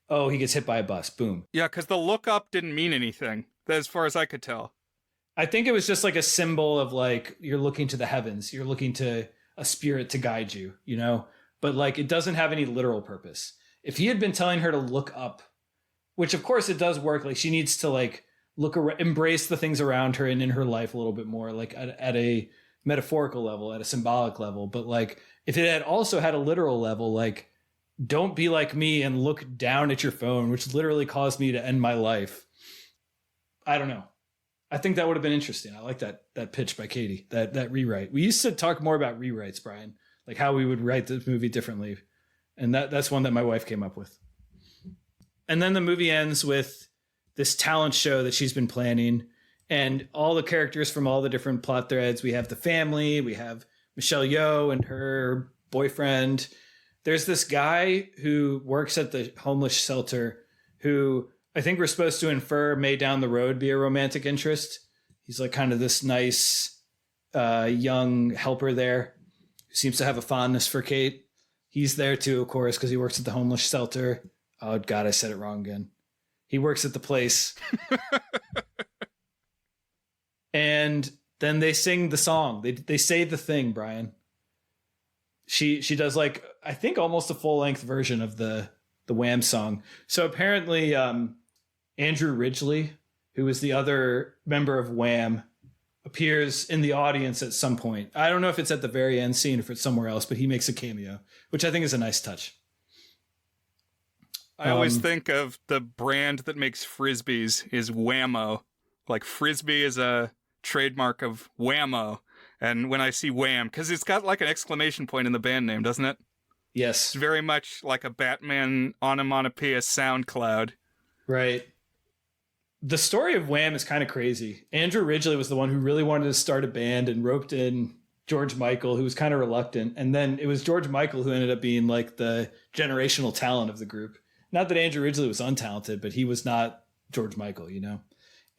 oh, he gets hit by a bus. Boom. Yeah, because the look up didn't mean anything, as far as I could tell. I think it was just like a symbol of like, you're looking to the heavens. You're looking to a spirit to guide you, you know? But like, it doesn't have any literal purpose. If he had been telling her to look up, which of course it does work. Like she needs to like embrace the things around her and in her life a little bit more, like at a metaphorical level, at a symbolic level. But like, if it had also had a literal level, like, don't be like me and look down at your phone, which literally caused me to end my life. I don't know. I think that would have been interesting. I like that pitch by Katie, that rewrite. We used to talk more about rewrites, Brian, like how we would write the movie differently. And that's one that my wife came up with. And then the movie ends with this talent show that she's been planning and all the characters from all the different plot threads. We have the family, we have Michelle Yeoh and her boyfriend. There's this guy who works at the homeless shelter who I think we're supposed to infer may down the road be a romantic interest. He's like kind of this nice young helper there who seems to have a fondness for Kate. He's there too, of course, because he works at the homeless shelter. Oh, God, I said it wrong again. He works at the place. And then they sing the song. They say the thing, Brian. She does like, I think almost a full-length version of the Wham song. So apparently Andrew Ridgeley, who is the other member of Wham, appears in the audience at some point. I don't know if it's at the very end scene or if it's somewhere else, but he makes a cameo, which I think is a nice touch. I always think of the brand that makes Frisbees is Whammo. Like Frisbee is a trademark of Whammo. And when I see Wham, because it's got like an exclamation point in the band name, doesn't it? Yes. It's very much like a Batman onomatopoeia SoundCloud. Right. The story of Wham is kind of crazy. Andrew Ridgeley was the one who really wanted to start a band and roped in George Michael, who was kind of reluctant. And then it was George Michael who ended up being like the generational talent of the group. Not that Andrew Ridgeley was untalented, but he was not George Michael, you know?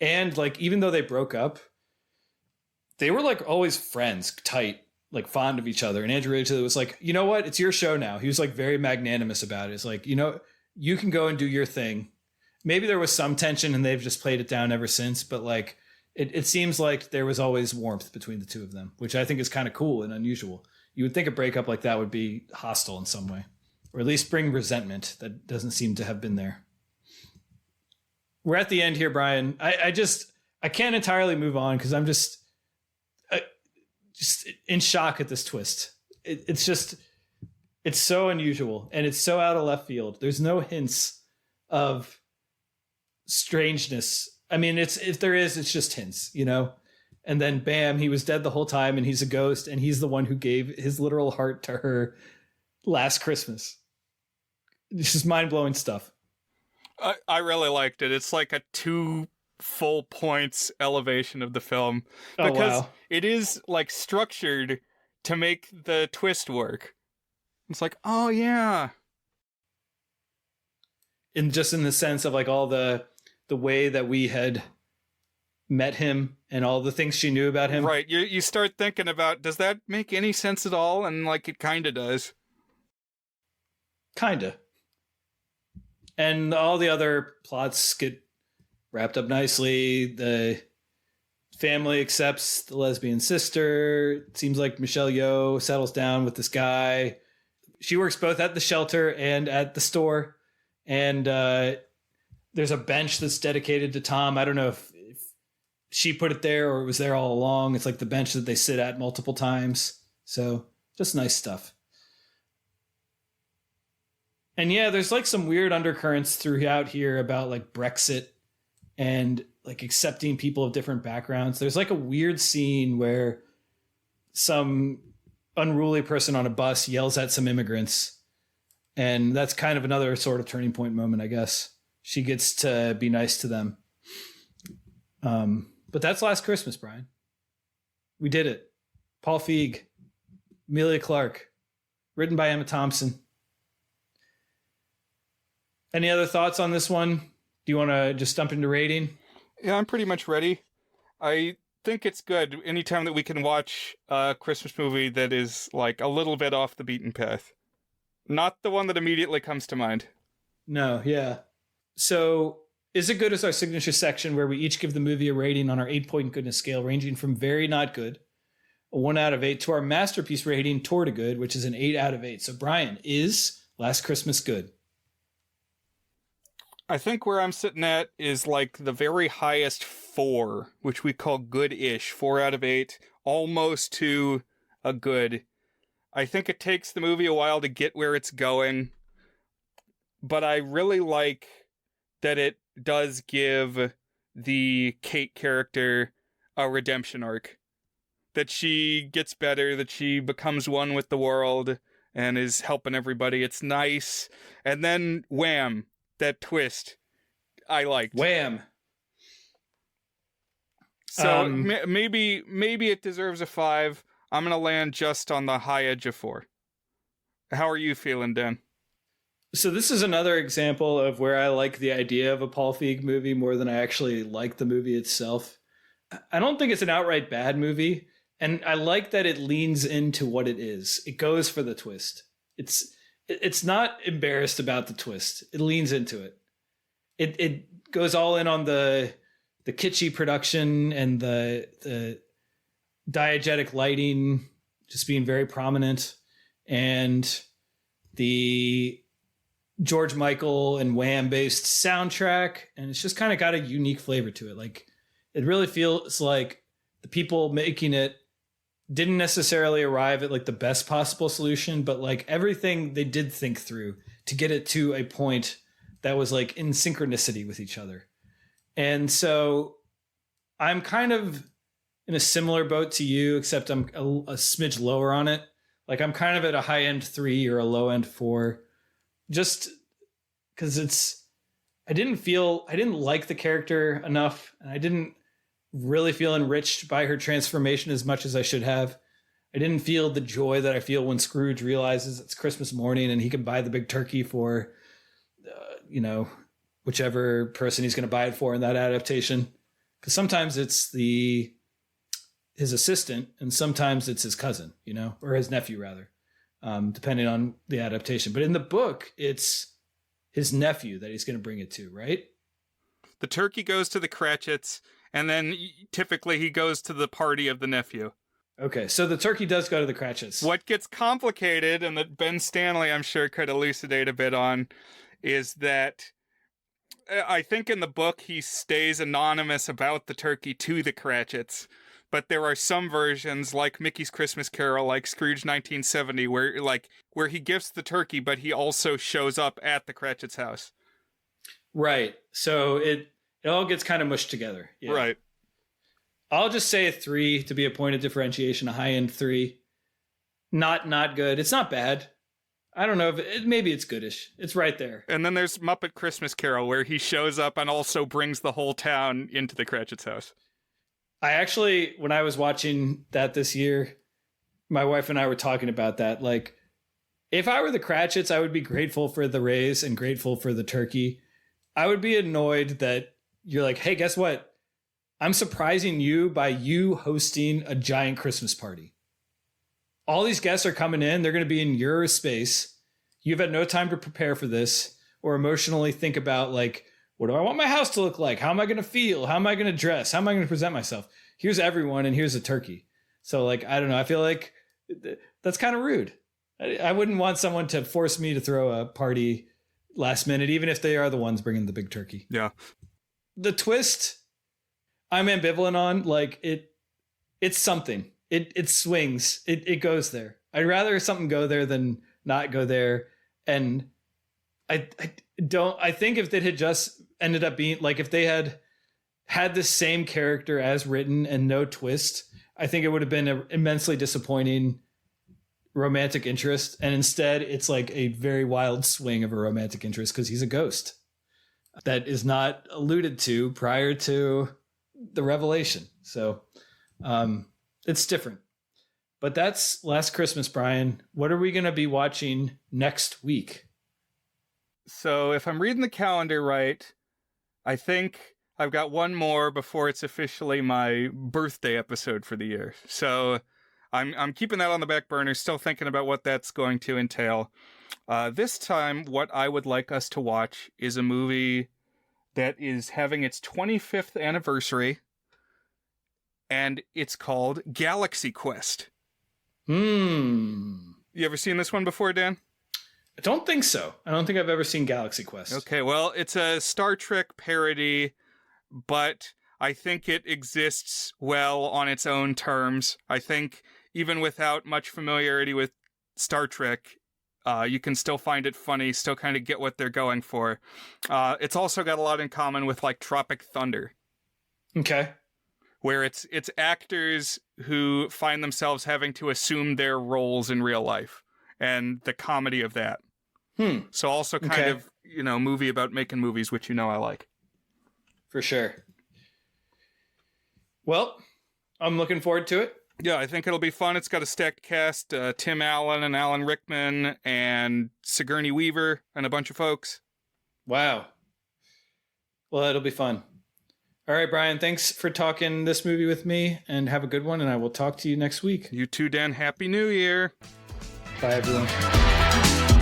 And like, even though they broke up, they were like always friends, tight, like fond of each other. And Andrew Ridgeley was like, you know what? It's your show now. He was like very magnanimous about it. It's like, you know, you can go and do your thing. Maybe there was some tension and they've just played it down ever since. But like, it seems like there was always warmth between the two of them, which I think is kind of cool and unusual. You would think a breakup like that would be hostile in some way, or at least bring resentment that doesn't seem to have been there. We're at the end here, Brian. I can't entirely move on because I'm just in shock at this twist. It's so unusual and it's so out of left field. There's no hints of strangeness. I mean, if there is, it's just hints, you know? And then bam, he was dead the whole time and he's a ghost and he's the one who gave his literal heart to her last Christmas. It's just mind-blowing stuff. I really liked it. It's like a 2 full points elevation of the film because it is like structured to make the twist work. It's like, oh yeah. In the sense of like all the way that we had met him and all the things she knew about him. Right. You start thinking about, does that make any sense at all? And like, it kind of does. Kinda. And all the other plots get wrapped up nicely. The family accepts the lesbian sister. It seems like Michelle Yeoh settles down with this guy. She works both at the shelter and at the store. And there's a bench that's dedicated to Tom. I don't know if she put it there or it was there all along. It's like the bench that they sit at multiple times. So just nice stuff. And yeah, there's like some weird undercurrents throughout here about like Brexit and like accepting people of different backgrounds. There's like a weird scene where some unruly person on a bus yells at some immigrants. And that's kind of another sort of turning point moment, I guess. She gets to be nice to them. But that's Last Christmas, Brian. We did it. Paul Feig, Emilia Clarke, written by Emma Thompson. Any other thoughts on this one? Do you want to just jump into rating? Yeah, I'm pretty much ready. I think it's good anytime that we can watch a Christmas movie that is like a little bit off the beaten path. Not the one that immediately comes to mind. No, yeah. So, Is It Good is our signature section where we each give the movie a rating on our 8-point goodness scale, ranging from very not good, a 1 out of 8, to our masterpiece rating, toward a good, which is an 8 out of 8. So, Brian, is Last Christmas good? I think where I'm sitting at is like the very highest 4, which we call good-ish, 4 out of 8, almost to a good. I think it takes the movie a while to get where it's going, but I really like that it does give the Kate character a redemption arc. That she gets better, that she becomes one with the world and is helping everybody. It's nice. And then, wham, that twist I liked. Wham. So maybe it deserves a 5. I'm going to land just on the high edge of 4. How are you feeling, Dan? So this is another example of where I like the idea of a Paul Feig movie more than I actually like the movie itself. I don't think it's an outright bad movie, and I like that it leans into what it is. It goes for the twist. It's not embarrassed about the twist. It leans into it. It goes all in on the kitschy production and the diegetic lighting just being very prominent, and the George Michael and Wham based soundtrack, and it's just kind of got a unique flavor to it. Like, it really feels like the people making it didn't necessarily arrive at like the best possible solution, but like everything they did think through to get it to a point that was like in synchronicity with each other. And so I'm kind of in a similar boat to you, except I'm a smidge lower on it. Like I'm kind of at a high end 3 or a low end 4, just because I didn't like the character enough, and I didn't really feel enriched by her transformation as much as I should have. I didn't feel the joy that I feel when Scrooge realizes it's Christmas morning and he can buy the big turkey for, whichever person he's going to buy it for in that adaptation. Because sometimes it's his assistant and sometimes it's his cousin, or his nephew rather, depending on the adaptation. But in the book, it's his nephew that he's going to bring it to, right? The turkey goes to the Cratchits, and then typically he goes to the party of the nephew. Okay, so the turkey does go to the Cratchits. What gets complicated, and that Ben Stanley, I'm sure, could elucidate a bit on, is that I think in the book he stays anonymous about the turkey to the Cratchits, but there are some versions, like Mickey's Christmas Carol, like Scrooge 1970, where he gifts the turkey, but he also shows up at the Cratchits' house. Right. So it all gets kind of mushed together. Yeah. Right. I'll just say a 3 to be a point of differentiation, a high end 3. Not good. It's not bad. I don't know maybe it's goodish. It's right there. And then there's Muppet Christmas Carol, where he shows up and also brings the whole town into the Cratchits' house. I actually, when I was watching that this year, my wife and I were talking about that. Like, if I were the Cratchits, I would be grateful for the raise and grateful for the turkey. I would be annoyed that you're like, hey, guess what? I'm surprising you by you hosting a giant Christmas party. All these guests are coming in. They're going to be in your space. You've had no time to prepare for this or emotionally think about, like, what do I want my house to look like? How am I going to feel? How am I going to dress? How am I going to present myself? Here's everyone, and here's a turkey. So, like, I don't know. I feel like that's kind of rude. I wouldn't want someone to force me to throw a party last minute, even if they are the ones bringing the big turkey. Yeah. The twist, I'm ambivalent on. Like, it's something. It swings. It goes there. I'd rather something go there than not go there. And I think if it had just ended up being like, if they had the same character as written and no twist, I think it would have been an immensely disappointing romantic interest. And instead it's like a very wild swing of a romantic interest because he's a ghost that is not alluded to prior to the revelation. So, it's different. But that's Last Christmas, Brian. What are we going to be watching next week? So if I'm reading the calendar right, I think I've got one more before it's officially my birthday episode for the year. So I'm keeping that on the back burner, still thinking about what that's going to entail. This time, what I would like us to watch is a movie that is having its 25th anniversary, and it's called Galaxy Quest. You ever seen this one before, Dan? I don't think so. I don't think I've ever seen Galaxy Quest. Okay, well, it's a Star Trek parody, but I think it exists well on its own terms. I think even without much familiarity with Star Trek, you can still find it funny, still kind of get what they're going for. It's also got a lot in common with, like, Tropic Thunder. Okay. Where it's actors who find themselves having to assume their roles in real life and the comedy of that. So also kind of, movie about making movies, which I like. For sure. Well, I'm looking forward to it. Yeah, I think it'll be fun. It's got a stacked cast, Tim Allen and Alan Rickman and Sigourney Weaver and a bunch of folks. Wow. Well, it'll be fun. All right, Brian, thanks for talking this movie with me, and have a good one, and I will talk to you next week. You too, Dan. Happy New Year. Bye, everyone.